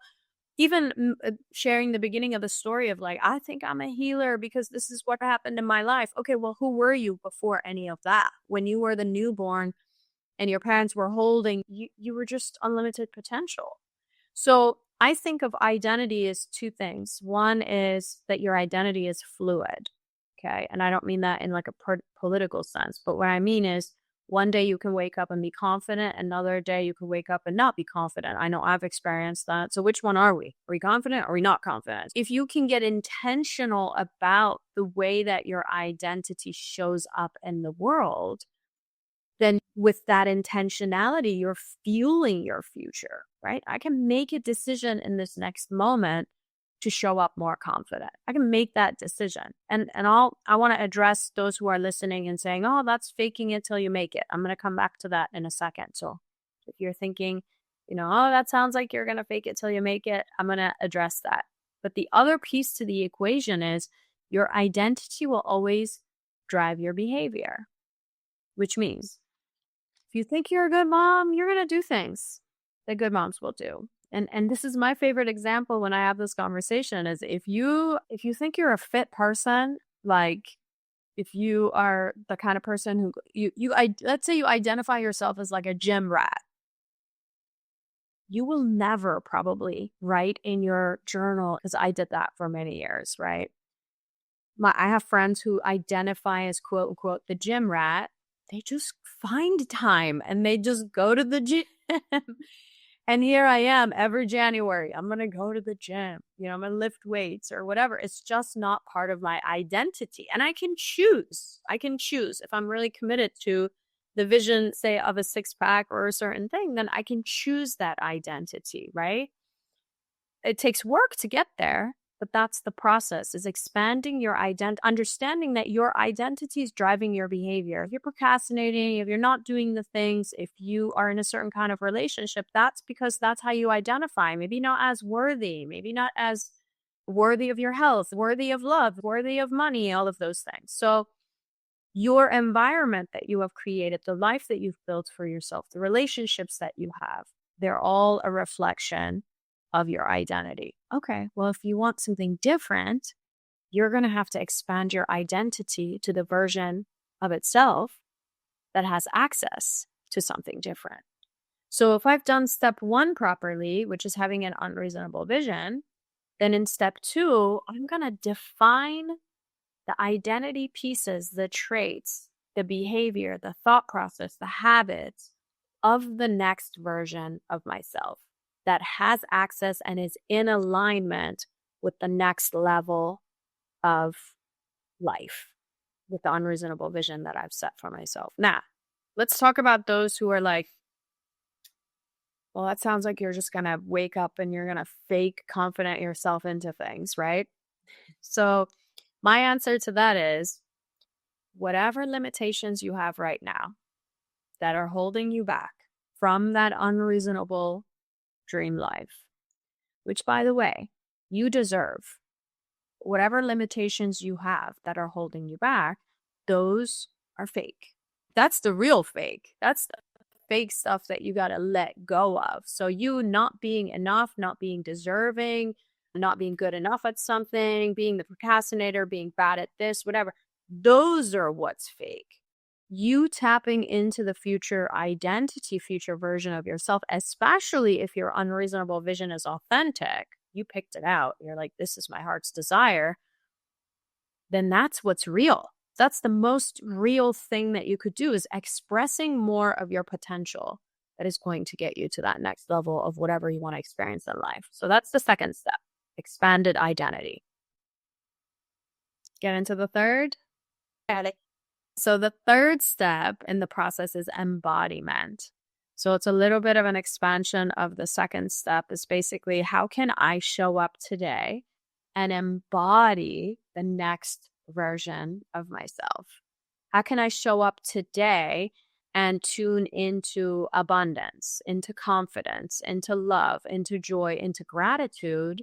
even sharing the beginning of the story of like, I think I'm a healer because this is what happened in my life. Okay, well, who were you before any of that? When you were the newborn and your parents were holding, you were just unlimited potential. So I think of identity as 2 things. One is that your identity is fluid. Okay. And I don't mean that in like a political sense, but what I mean is one day you can wake up and be confident. Another day you can wake up and not be confident. I know I've experienced that. So which one are we? Are we confident or are we not confident? If you can get intentional about the way that your identity shows up in the world, then with that intentionality, you're fueling your future, right? I can make a decision in this next moment to show up more confident. I can make that decision. And I want to address those who are listening and saying, oh, that's faking it till you make it. I'm going to come back to that in a second. So if you're thinking, oh, that sounds like you're going to fake it till you make it, I'm going to address that. But the other piece to the equation is your identity will always drive your behavior, which means if you think you're a good mom, you're going to do things that good moms will do. And this is my favorite example when I have this conversation is if you think you're a fit person, like if you are the kind of person who let's say you identify yourself as like a gym rat, you will never probably write in your journal, because I did that for many years, right? I have friends who identify as quote unquote the gym rat. They just find time and they just go to the gym. And here I am every January. I'm going to go to the gym. I'm going to lift weights or whatever. It's just not part of my identity. And I can choose. If I'm really committed to the vision, say, of a six pack or a certain thing, then I can choose that identity, right? It takes work to get there, but that's the process, is expanding your understanding that your identity is driving your behavior. If you're procrastinating, if you're not doing the things, if you are in a certain kind of relationship, that's because that's how you identify. Maybe not as worthy, maybe not as worthy of your health, worthy of love, worthy of money, all of those things. So your environment that you have created, the life that you've built for yourself, the relationships that you have, they're all a reflection of your identity. Okay, well, if you want something different, you're going to have to expand your identity to the version of itself that has access to something different. So if I've done step 1 properly, which is having an unreasonable vision, then in step 2, I'm going to define the identity pieces, the traits, the behavior, the thought process, the habits of the next version of myself that has access and is in alignment with the next level of life, with the unreasonable vision that I've set for myself. Now, let's talk about those who are like, well, that sounds like you're just going to wake up and you're going to fake confident yourself into things, right? So my answer to that is, whatever limitations you have right now that are holding you back from that unreasonable dream life, which, by the way, you deserve. Whatever limitations you have that are holding you back, those are fake. That's the real fake. That's the fake stuff that you got to let go of. So you not being enough, not being deserving, not being good enough at something, being the procrastinator, being bad at this, whatever, those are what's fake. You tapping into the future identity, future version of yourself, especially if your unreasonable vision is authentic, you picked it out, you're like, this is my heart's desire, then that's what's real. That's the most real thing that you could do, is expressing more of your potential that is going to get you to that next level of whatever you want to experience in life. So that's the second step, expanded identity. Get into the third? Got it. So the third step in the process is embodiment. So it's a little bit of an expansion of the second step. Is basically, how can I show up today and embody the next version of myself? How can I show up today and tune into abundance, into confidence, into love, into joy, into gratitude,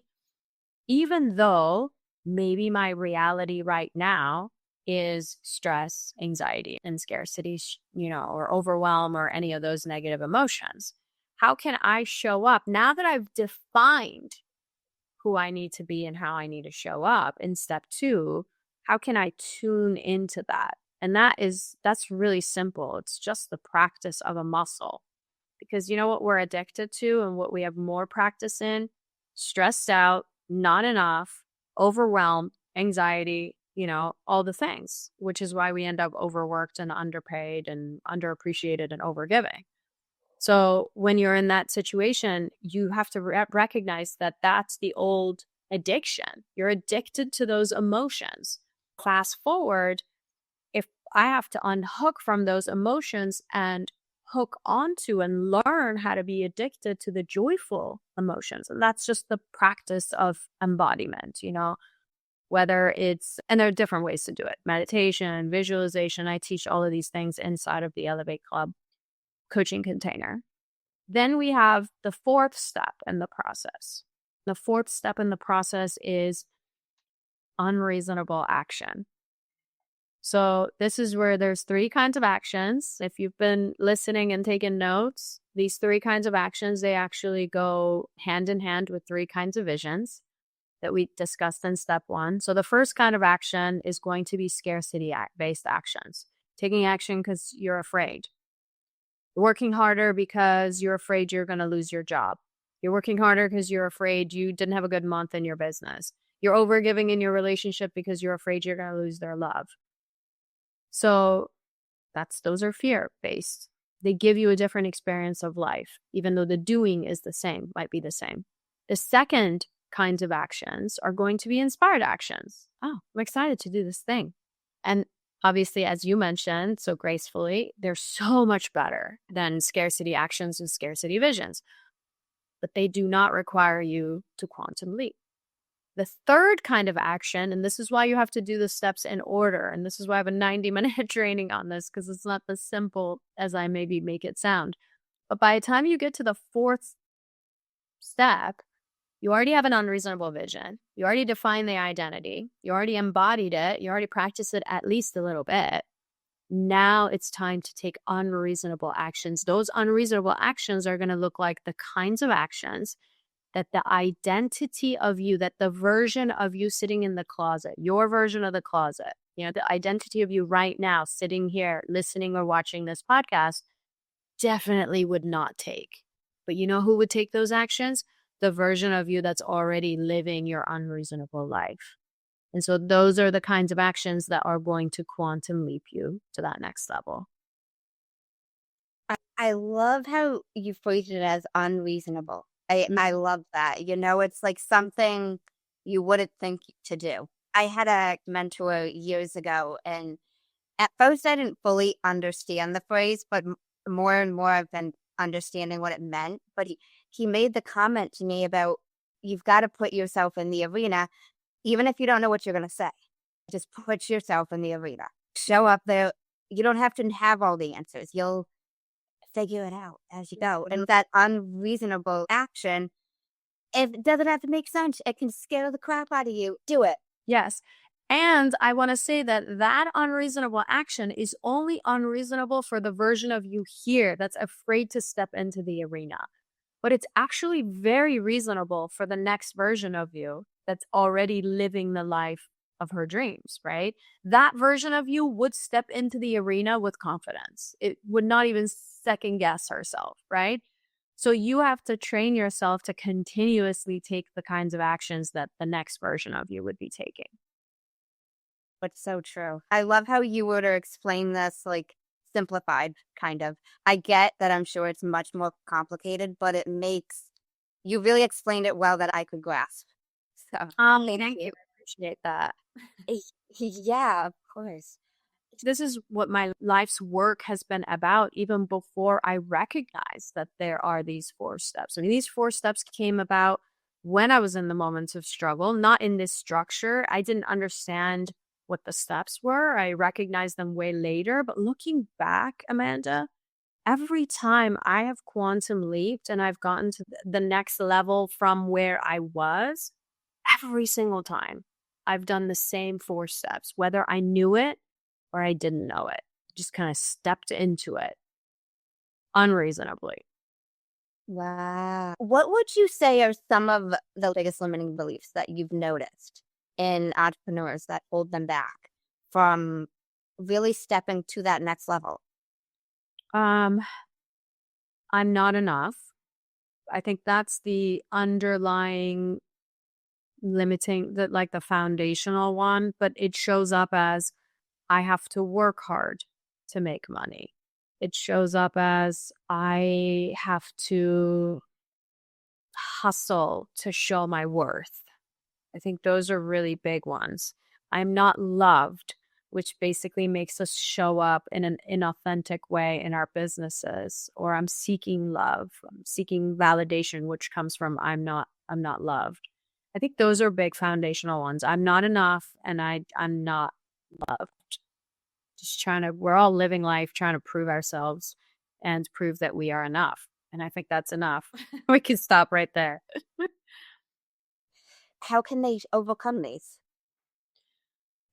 even though maybe my reality right now is stress, anxiety, and scarcity, or overwhelm, or any of those negative emotions? How can I show up now that I've defined who I need to be and how I need to show up in step 2? How can I tune into that? And that's really simple. It's just the practice of a muscle. Because you know what we're addicted to and what we have more practice in? Stressed out, not enough, overwhelmed, anxiety, all the things, which is why we end up overworked and underpaid and underappreciated and overgiving. So when you're in that situation, you have to recognize that that's the old addiction. You're addicted to those emotions. Fast forward, if I have to unhook from those emotions and hook onto and learn how to be addicted to the joyful emotions, and that's just the practice of embodiment, whether it's, and there are different ways to do it, meditation, visualization. I teach all of these things inside of the Elevate Club coaching container. Then we have the fourth step in the process. The fourth step in the process is unreasonable action. So this is where there's 3 kinds of actions. If you've been listening and taking notes, these 3 kinds of actions, they actually go hand in hand with 3 kinds of visions that we discussed in step 1. So the first kind of action is going to be scarcity-based actions. Taking action because you're afraid. Working harder because you're afraid you're going to lose your job. You're working harder because you're afraid you didn't have a good month in your business. You're overgiving in your relationship because you're afraid you're going to lose their love. So those are fear-based. They give you a different experience of life, even though the doing is the same, might be the same. The second kinds of actions are going to be inspired actions. Oh, I'm excited to do this thing. And obviously, as you mentioned so gracefully, they're so much better than scarcity actions and scarcity visions. But they do not require you to quantum leap. The third kind of action, and this is why you have to do the steps in order, and this is why I have a 90-minute training on this, because it's not as simple as I maybe make it sound. But by the time you get to the fourth step, you already have an unreasonable vision. You already defined the identity. You already embodied it. You already practiced it at least a little bit. Now it's time to take unreasonable actions. Those unreasonable actions are going to look like the kinds of actions that the identity of you, that the version of you sitting in the closet, your version of the closet, the identity of you right now sitting here listening or watching this podcast definitely would not take. But you know who would take those actions? The version of you that's already living your unreasonable life. And so those are the kinds of actions that are going to quantum leap you to that next level. I love how you phrased it as unreasonable. I love that. It's like something you wouldn't think to do. I had a mentor years ago, and at first I didn't fully understand the phrase, but more and more I've been understanding what it meant. But he made the comment to me about you've got to put yourself in the arena, even if you don't know what you're going to say. Just put yourself in the arena. Show up there. You don't have to have all the answers. You'll figure it out as you go. And that unreasonable action, if it doesn't have to make sense, it can scare the crap out of you. Do it. Yes. And I want to say that unreasonable action is only unreasonable for the version of you here that's afraid to step into the arena. But it's actually very reasonable for the next version of you that's already living the life of her dreams, right? That version of you would step into the arena with confidence. It would not even second guess herself, right? So you have to train yourself to continuously take the kinds of actions that the next version of you would be taking. It's so true. I love how you were to explain this, like simplified, kind of. I get that I'm sure it's much more complicated, but you really explained it well that I could grasp. So Thank you. I appreciate that. Yeah, of course. This is what my life's work has been about, even before I recognized that there are these 4 steps. I mean, these 4 steps came about when I was in the moments of struggle, not in this structure. I didn't understand what the steps were. I recognized them way later. But looking back, Amanda, every time I have quantum leaped and I've gotten to the next level from where I was, every single time I've done the same 4 steps, whether I knew it or I didn't know it. Just kind of stepped into it unreasonably. Wow. What would you say are some of the biggest limiting beliefs that you've noticed in entrepreneurs that hold them back from really stepping to that next level? I'm not enough. I think that's the underlying limiting, the foundational one, but it shows up as I have to work hard to make money. It shows up as I have to hustle to show my worth. I think those are really big ones. I'm not loved, which basically makes us show up in an inauthentic way in our businesses. Or I'm seeking love, I'm seeking validation, which comes from I'm not loved. I think those are big foundational ones. I'm not enough, and I'm not loved. We're all living life trying to prove ourselves and prove that we are enough. And I think that's enough. We can stop right there. How can they overcome these?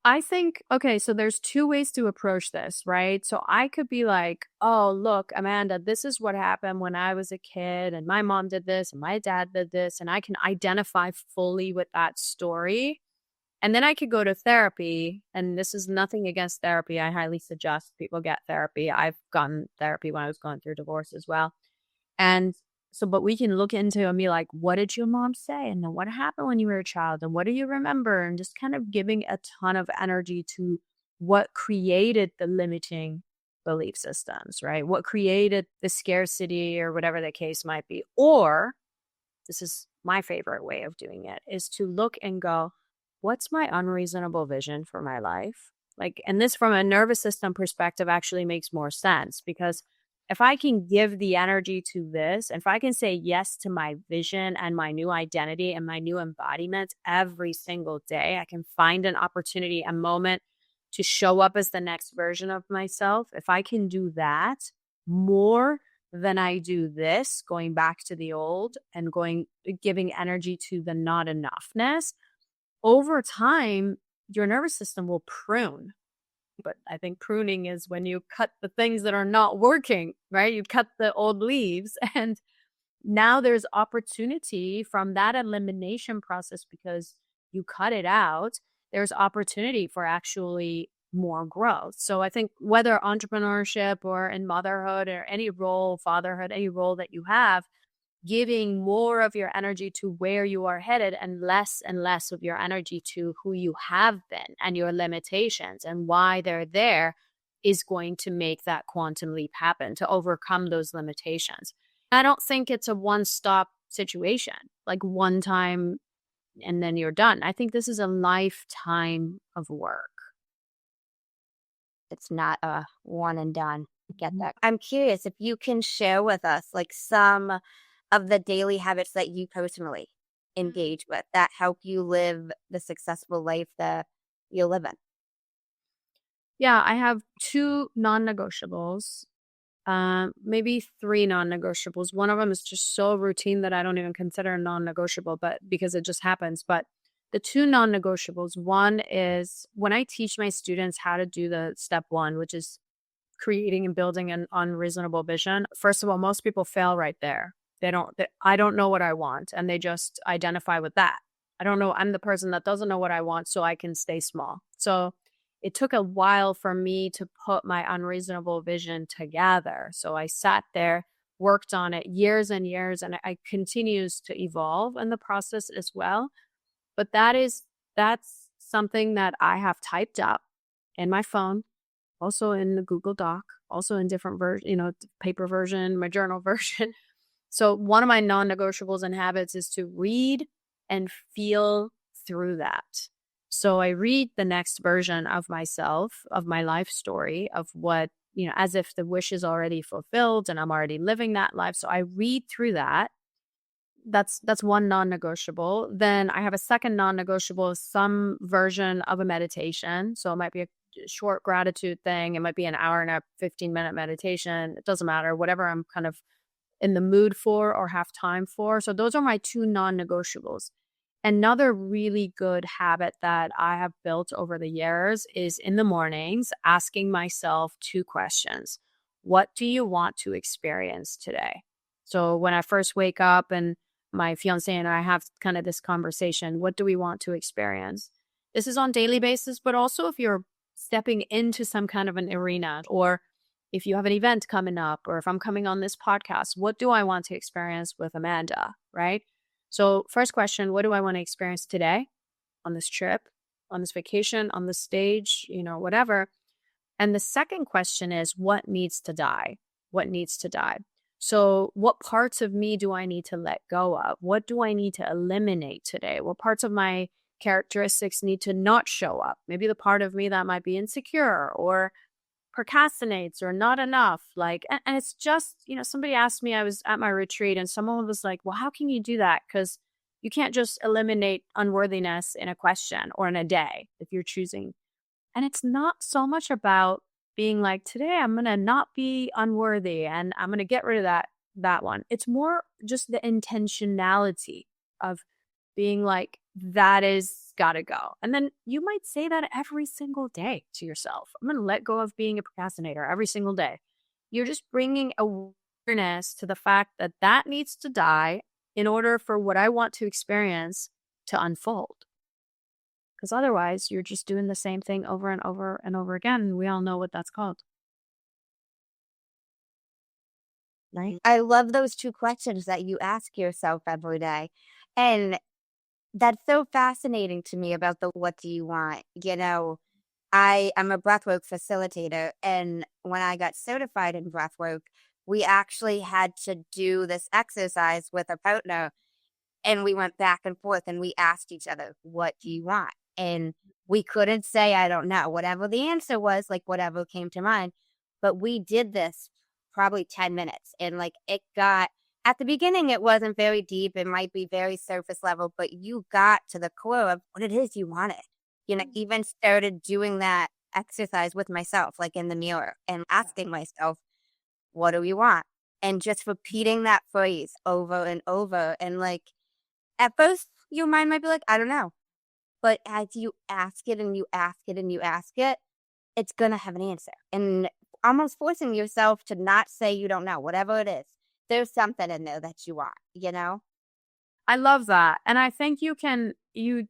I think, okay, so there's 2 ways to approach this, right? So I could be like, oh, look, Amanda, this is what happened when I was a kid, and my mom did this, and my dad did this, and I can identify fully with that story. And then I could go to therapy, and this is nothing against therapy. I highly suggest people get therapy. I've gotten therapy when I was going through divorce as well. And So, but we can look into and be like, what did your mom say? And then what happened when you were a child? And what do you remember? And just kind of giving a ton of energy to what created the limiting belief systems, right? What created the scarcity or whatever the case might be. Or this is my favorite way of doing it, is to look and go, what's my unreasonable vision for my life? Like, and this from a nervous system perspective actually makes more sense, because if I can give the energy to this, if I can say yes to my vision and my new identity and my new embodiment every single day, I can find an opportunity, a moment to show up as the next version of myself. If I can do that more than I do this, going back to the old and giving energy to the not enoughness, over time, your nervous system will prune. But I think pruning is when you cut the things that are not working, right? You cut the old leaves, and now there's opportunity from that elimination process, because you cut it out. There's opportunity for actually more growth. So I think whether entrepreneurship or in motherhood or any role, fatherhood, any role that you have, giving more of your energy to where you are headed and less of your energy to who you have been and your limitations and why they're there, is going to make that quantum leap happen to overcome those limitations. I don't think it's a one-stop situation, like one time and then you're done. I think this is a lifetime of work. It's not a one and done. Get that. I'm curious if you can share with us like some of the daily habits that you personally engage with that help you live the successful life that you live in. Yeah, I have 2 non-negotiables, maybe 3 non-negotiables. One of them is just so routine that I don't even consider a non-negotiable, but because it just happens. But the 2 non-negotiables, one is when I teach my students how to do the step 1, which is creating and building an unreasonable vision. First of all, most people fail right there. I don't know what I want, and they just identify with that. I don't know. I'm the person that doesn't know what I want, so I can stay small. So it took a while for me to put my unreasonable vision together. So I sat there, worked on it years and years, and it continues to evolve in the process as well. But that's something that I have typed up in my phone, also in the Google Doc, also in different paper version, my journal version. So one of my non-negotiables and habits is to read and feel through that. So I read the next version of myself, of my life story, of what, as if the wish is already fulfilled and I'm already living that life. So I read through that. That's one non-negotiable. Then I have a second non-negotiable, some version of a meditation. So it might be a short gratitude thing. It might be an hour and a 15-minute meditation. It doesn't matter, whatever I'm kind of in the mood for or have time for. So those are my 2 non-negotiables. Another really good habit that I have built over the years is in the mornings asking myself 2 questions. What do you want to experience today? So when I first wake up and my fiance and I have kind of this conversation, what do we want to experience? This is on daily basis, but also if you're stepping into some kind of an arena, or if you have an event coming up, or if I'm coming on this podcast, what do I want to experience with Amanda, right? So first question, what do I want to experience today on this trip, on this vacation, on the stage, whatever. And the second question is, what needs to die? What needs to die? So what parts of me do I need to let go of? What do I need to eliminate today? What parts of my characteristics need to not show up? Maybe the part of me that might be insecure or procrastinates or not enough. And it's just, somebody asked me, I was at my retreat and someone was like, well, how can you do that? Because you can't just eliminate unworthiness in a question or in a day if you're choosing. And it's not so much about being like, today I'm going to not be unworthy and I'm going to get rid of that one. It's more just the intentionality of being like, that is gotta go. And then you might say that every single day to yourself. I'm going to let go of being a procrastinator every single day. You're just bringing awareness to the fact that that needs to die in order for what I want to experience to unfold. Because otherwise, you're just doing the same thing over and over and over again. And we all know what that's called. Right. I love those two questions that you ask yourself every day. And that's so fascinating to me about the what do you want? I'm a breathwork facilitator. And when I got certified in breathwork, we actually had to do this exercise with a partner. And we went back and forth and we asked each other, what do you want? And we couldn't say, I don't know, whatever the answer was, like whatever came to mind. But we did this probably 10 minutes. And like at the beginning, it wasn't very deep. It might be very surface level, but you got to the core of what it is you wanted. Even started doing that exercise with myself, like in the mirror and asking myself, what do we want? And just repeating that phrase over and over. And like, at first, your mind might be like, I don't know. But as you ask it and you ask it and you ask it, it's going to have an answer. And almost forcing yourself to not say you don't know, whatever it is. There's something in there that you want. I love that. And I think you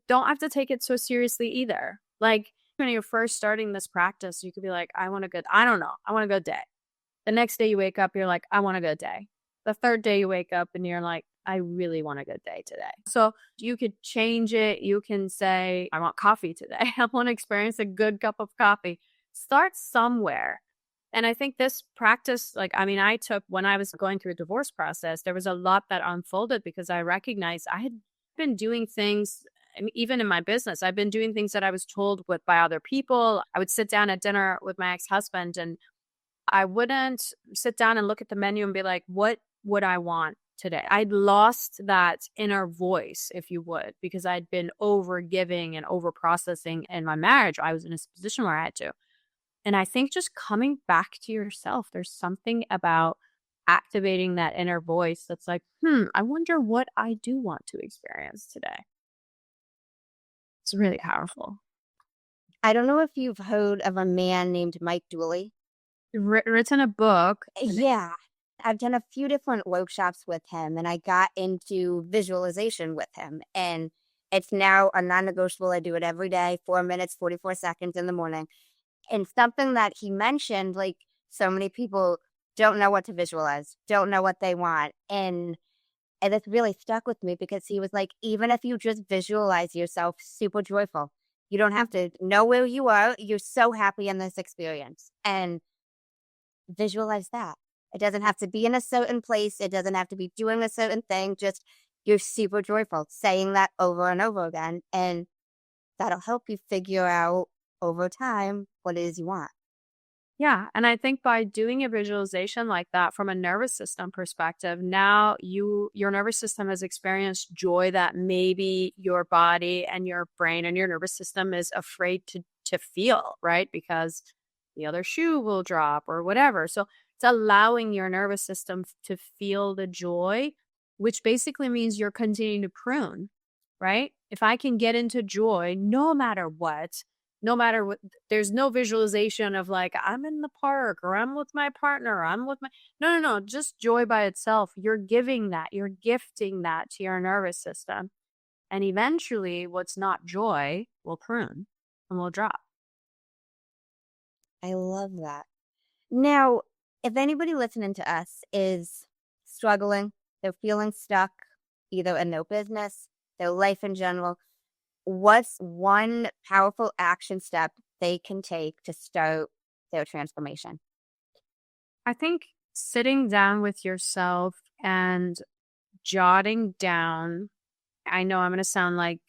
don't have to take it so seriously either. Like when you're first starting this practice, you could be like, I want a good day. The next day you wake up, you're like, I want a good day. The third day you wake up and you're like, I really want a good day today. So you could change it. You can say, I want coffee today. I want to experience a good cup of coffee. Start somewhere. And I think this practice, I took when I was going through a divorce process, there was a lot that unfolded because I recognized I had been doing things, even in my business, I've been doing things that I was told by other people. I would sit down at dinner with my ex-husband and I wouldn't sit down and look at the menu and be like, what would I want today? I'd lost that inner voice, if you would, because I'd been over giving and over processing in my marriage. I was in a position where I had to. And I think just coming back to yourself, there's something about activating that inner voice that's like, I wonder what I do want to experience today. It's really powerful. I don't know if you've heard of a man named Mike Dooley. Written a book. Yeah. I've done a few different workshops with him and I got into visualization with him. And it's now a non-negotiable. I do it every day, 4 minutes, 44 seconds in the morning. And something that he mentioned, like so many people don't know what to visualize, don't know what they want. And it really stuck with me because he was like, even if you just visualize yourself super joyful, you don't have to know where you are. You're so happy in this experience. And visualize that. It doesn't have to be in a certain place. It doesn't have to be doing a certain thing. Just you're super joyful, saying that over and over again. And that'll help you figure out over time what it is you want. Yeah. And I think by doing a visualization like that from a nervous system perspective, now your nervous system has experienced joy that maybe your body and your brain and your nervous system is afraid to feel, right? Because the other shoe will drop or whatever. So it's allowing your nervous system to feel the joy, which basically means you're continuing to prune, right? If I can get into joy, no matter what, there's no visualization of like, I'm in the park or I'm with my partner, or I'm with my, no, just joy by itself. You're giving that, you're gifting that to your nervous system. And eventually what's not joy will prune and will drop. I love that. Now, if anybody listening to us is struggling, they're feeling stuck, either in their business, their life in general, what's one powerful action step they can take to start their transformation? I think sitting down with yourself and jotting down, I know I'm going to sound like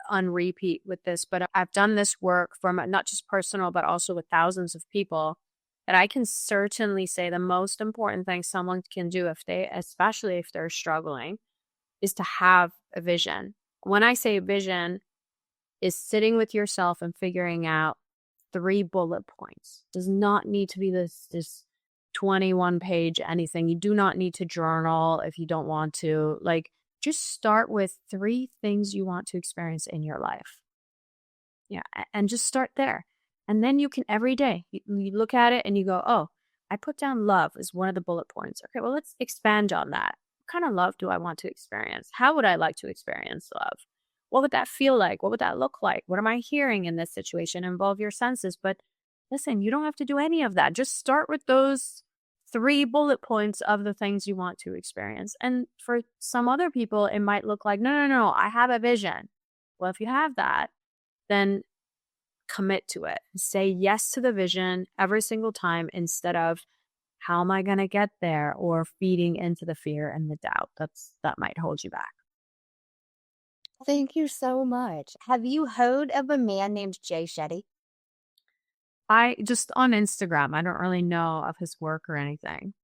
on repeat with this, but I've done this work from not just personal, but also with thousands of people. That I can certainly say the most important thing someone can do especially if they're struggling, is to have a vision. When I say vision, is sitting with yourself and figuring out 3 bullet points. Does not need to be this 21 page anything. You do not need to journal if you don't want to. Like, just start with 3 things you want to experience in your life. Yeah, and just start there. And then you can every day, you look at it and you go, oh, I put down love as one of the bullet points. Okay, well, let's expand on that. What kind of love do I want to experience? How would I like to experience love? What would that feel like? What would that look like? What am I hearing in this situation? Involve your senses. But listen, you don't have to do any of that. Just start with those 3 bullet points of the things you want to experience. And for some other people, it might look like, no, I have a vision. Well, if you have that, then commit to it. Say yes to the vision every single time instead of how am I going to get there or feeding into the fear and the doubt. That might hold you back. Thank you so much. Have you heard of a man named Jay Shetty? I just on Instagram, I don't really know of his work or anything.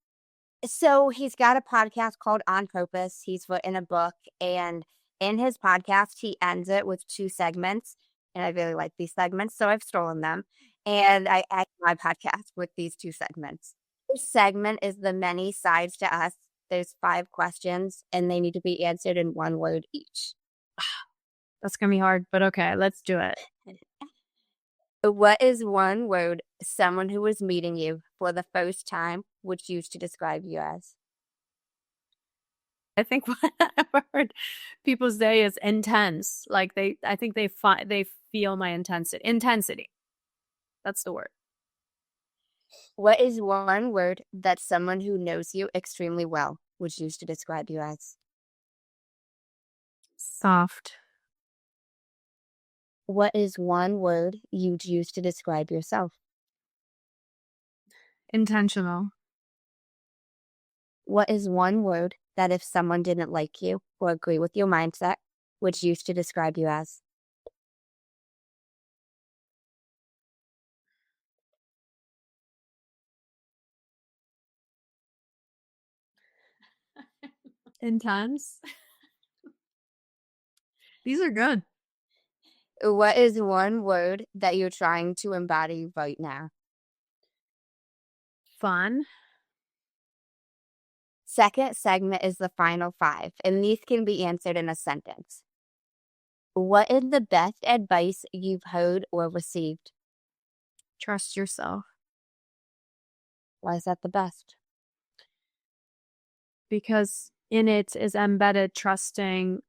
So he's got a podcast called On Purpose. He's written a book, and in his podcast, he ends it with 2 segments. And I really like these segments, so I've stolen them. And I end my podcast with these 2 segments. This segment is the many sides to us. There's 5 questions, and they need to be answered in 1 word each. That's going to be hard, but okay, let's do it. What is 1 word someone who is meeting you for the first time would use to describe you as? I think what I've heard people say is intense. Like I think they feel my intensity. Intensity. That's the word. What is 1 word that someone who knows you extremely well would use to describe you as? Soft. What is 1 word you'd use to describe yourself? Intentional. What is 1 word that if someone didn't like you or agree with your mindset, would use to describe you as? Intense. These are good. What is 1 word that you're trying to embody right now? Fun. Second segment is the final 5, and these can be answered in a sentence. What is the best advice you've heard or received? Trust yourself. Why is that the best? Because in it is embedded trusting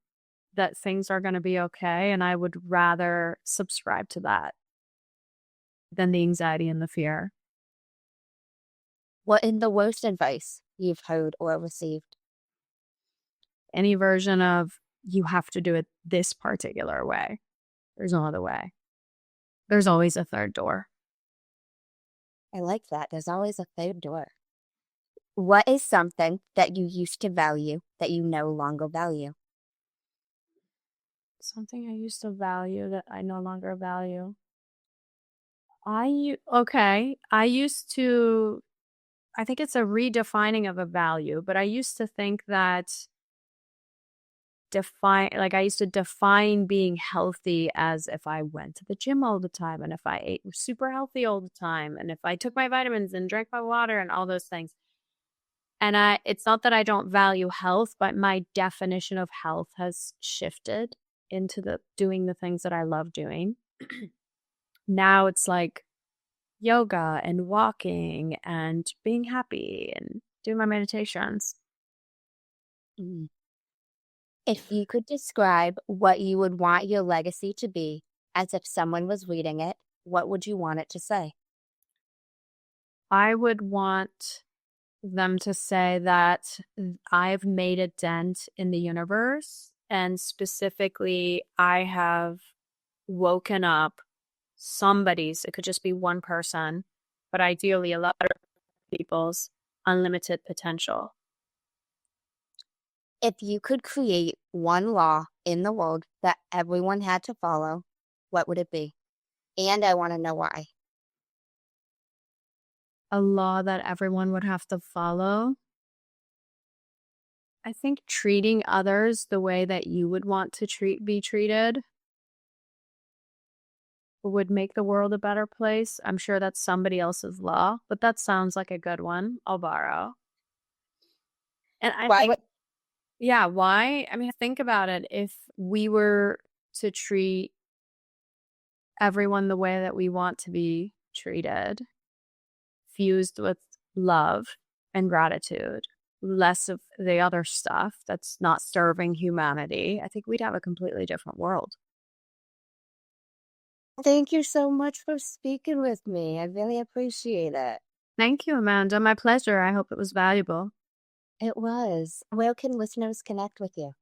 that things are going to be okay. And I would rather subscribe to that than the anxiety and the fear. What is the worst advice you've heard or received? Any version of you have to do it this particular way. There's no other way. There's always a third door. I like that. There's always a third door. What is something that you used to value that you no longer value? Something I used to value that I no longer value. I used to, I think it's a redefining of a value, but I used to think that I used to define being healthy as if I went to the gym all the time and if I ate super healthy all the time and if I took my vitamins and drank my water and all those things. And it's not that I don't value health, but my definition of health has shifted into doing the things that I love doing. Now it's like yoga and walking and being happy and doing my meditations. Mm. If you could describe what you would want your legacy to be as if someone was reading it, what would you want it to say? I would want them to say that I've made a dent in the universe, and specifically I have woken up somebody's, it could just be one person, but ideally a lot of people's unlimited potential. If you could create 1 law in the world that everyone had to follow, what would it be? And I want to know why. A law that everyone would have to follow. I think treating others the way that you would want to be treated would make the world a better place. I'm sure that's somebody else's law, but that sounds like a good one. I'll borrow. And I think, yeah, why? I mean, think about it. If we were to treat everyone the way that we want to be treated, fused with love and gratitude, less of the other stuff that's not serving humanity, I think we'd have a completely different world. Thank you so much for speaking with me. I really appreciate it. Thank you, Amanda. My pleasure. I hope it was valuable. It was. Where can listeners connect with you?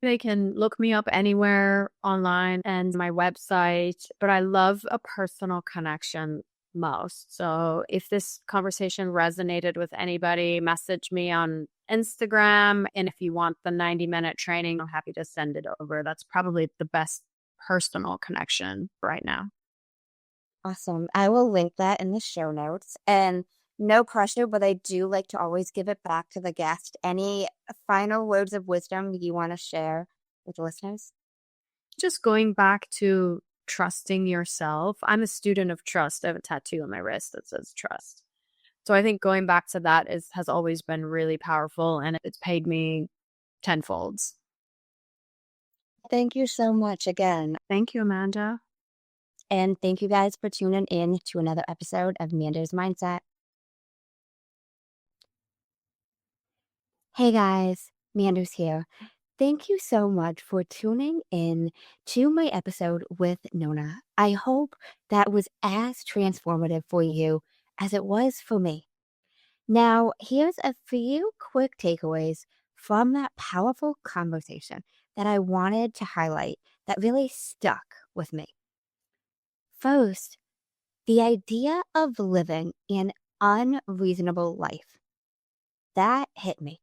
They can look me up anywhere online and my website, but I love a personal connection most. So if this conversation resonated with anybody, message me on Instagram. And if you want the 90-minute training, I'm happy to send it over. That's probably the best personal connection right now. Awesome. I will link that in the show notes. And no pressure, but I do like to always give it back to the guest. Any final words of wisdom you want to share with the listeners? Just going back to trusting yourself. I'm a student of trust. I have a tattoo on my wrist that says trust. So I think going back to that has always been really powerful, and it's paid me tenfold. Thank you so much again. Thank you, Amanda. And thank you guys for tuning in to another episode of Manders Mindset. Hey guys, Manders here. Thank you so much for tuning in to my episode with Nona. I hope that was as transformative for you as it was for me. Now, here's a few quick takeaways from that powerful conversation that I wanted to highlight that really stuck with me. First, the idea of living an unreasonable life. That hit me.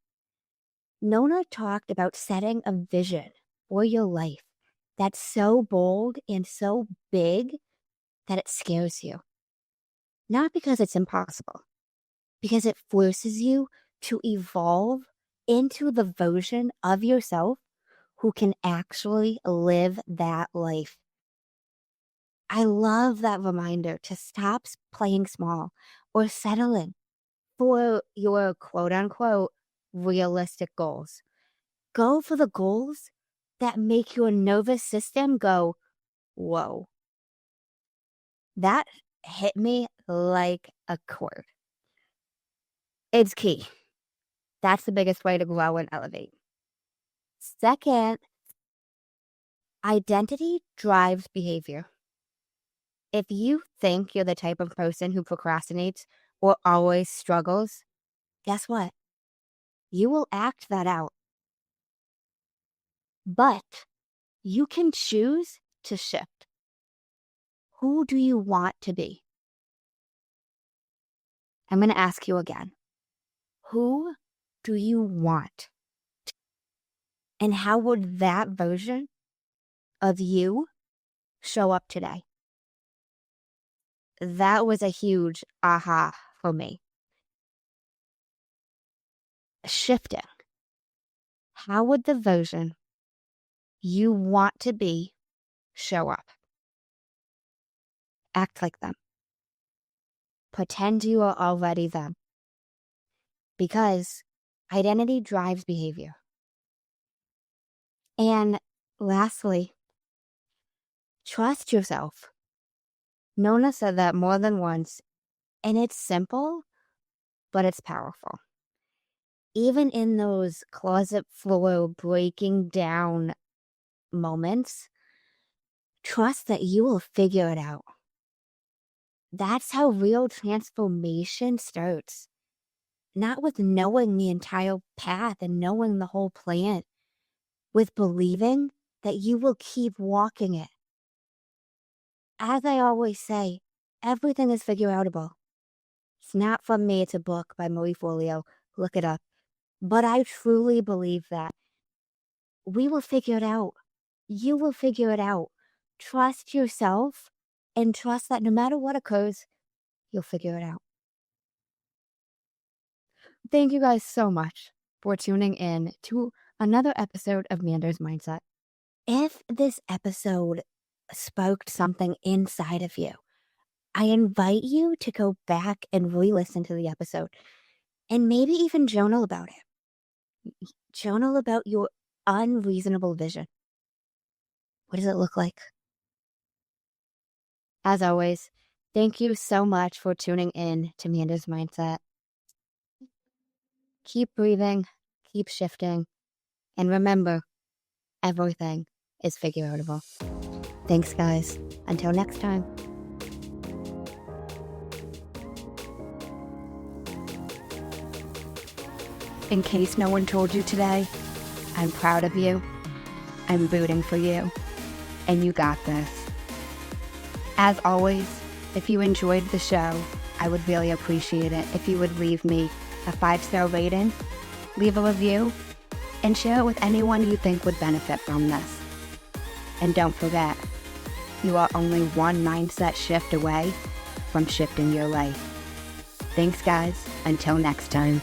Nona talked about setting a vision for your life that's so bold and so big that it scares you. Not because it's impossible, because it forces you to evolve into the version of yourself who can actually live that life. I love that reminder to stop playing small or settling for your quote unquote realistic goals. Go for the goals that make your nervous system go, whoa. That hit me like a cord. It's key. That's the biggest way to grow and elevate. Second, identity drives behavior. If you think you're the type of person who procrastinates or always struggles, guess what? You will act that out. But you can choose to shift. Who do you want to be? I'm going to ask you again. Who do you want? And how would that version of you show up today? That was a huge aha for me. Shifting. How would the version you want to be show up? Act like them. Pretend you are already them. Because identity drives behavior. And lastly, trust yourself. Nona said that more than once, and it's simple, but it's powerful. Even in those closet floor breaking down moments, trust that you will figure it out. That's how real transformation starts. Not with knowing the entire path and knowing the whole plan, with believing that you will keep walking it. As I always say, everything is figure outable. It's not from me, it's a book by Marie Forleo. Look it up. But I truly believe that we will figure it out. You will figure it out. Trust yourself and trust that no matter what occurs, you'll figure it out. Thank you guys so much for tuning in to another episode of Manders Mindset. If this episode sparked something inside of you, I invite you to go back and re-listen to the episode and maybe even journal about it. Journal about your unreasonable vision. What does it look like? As always, thank you so much for tuning in to Manders Mindset. Keep breathing, keep shifting, and remember, everything is figure outable. Thanks, guys. Until next time. In case no one told you today, I'm proud of you. I'm rooting for you. And you got this. As always, if you enjoyed the show, I would really appreciate it if you would leave me a 5-star rating, leave a review, and share it with anyone you think would benefit from this. And don't forget, you are only one mindset shift away from shifting your life. Thanks, guys. Until next time.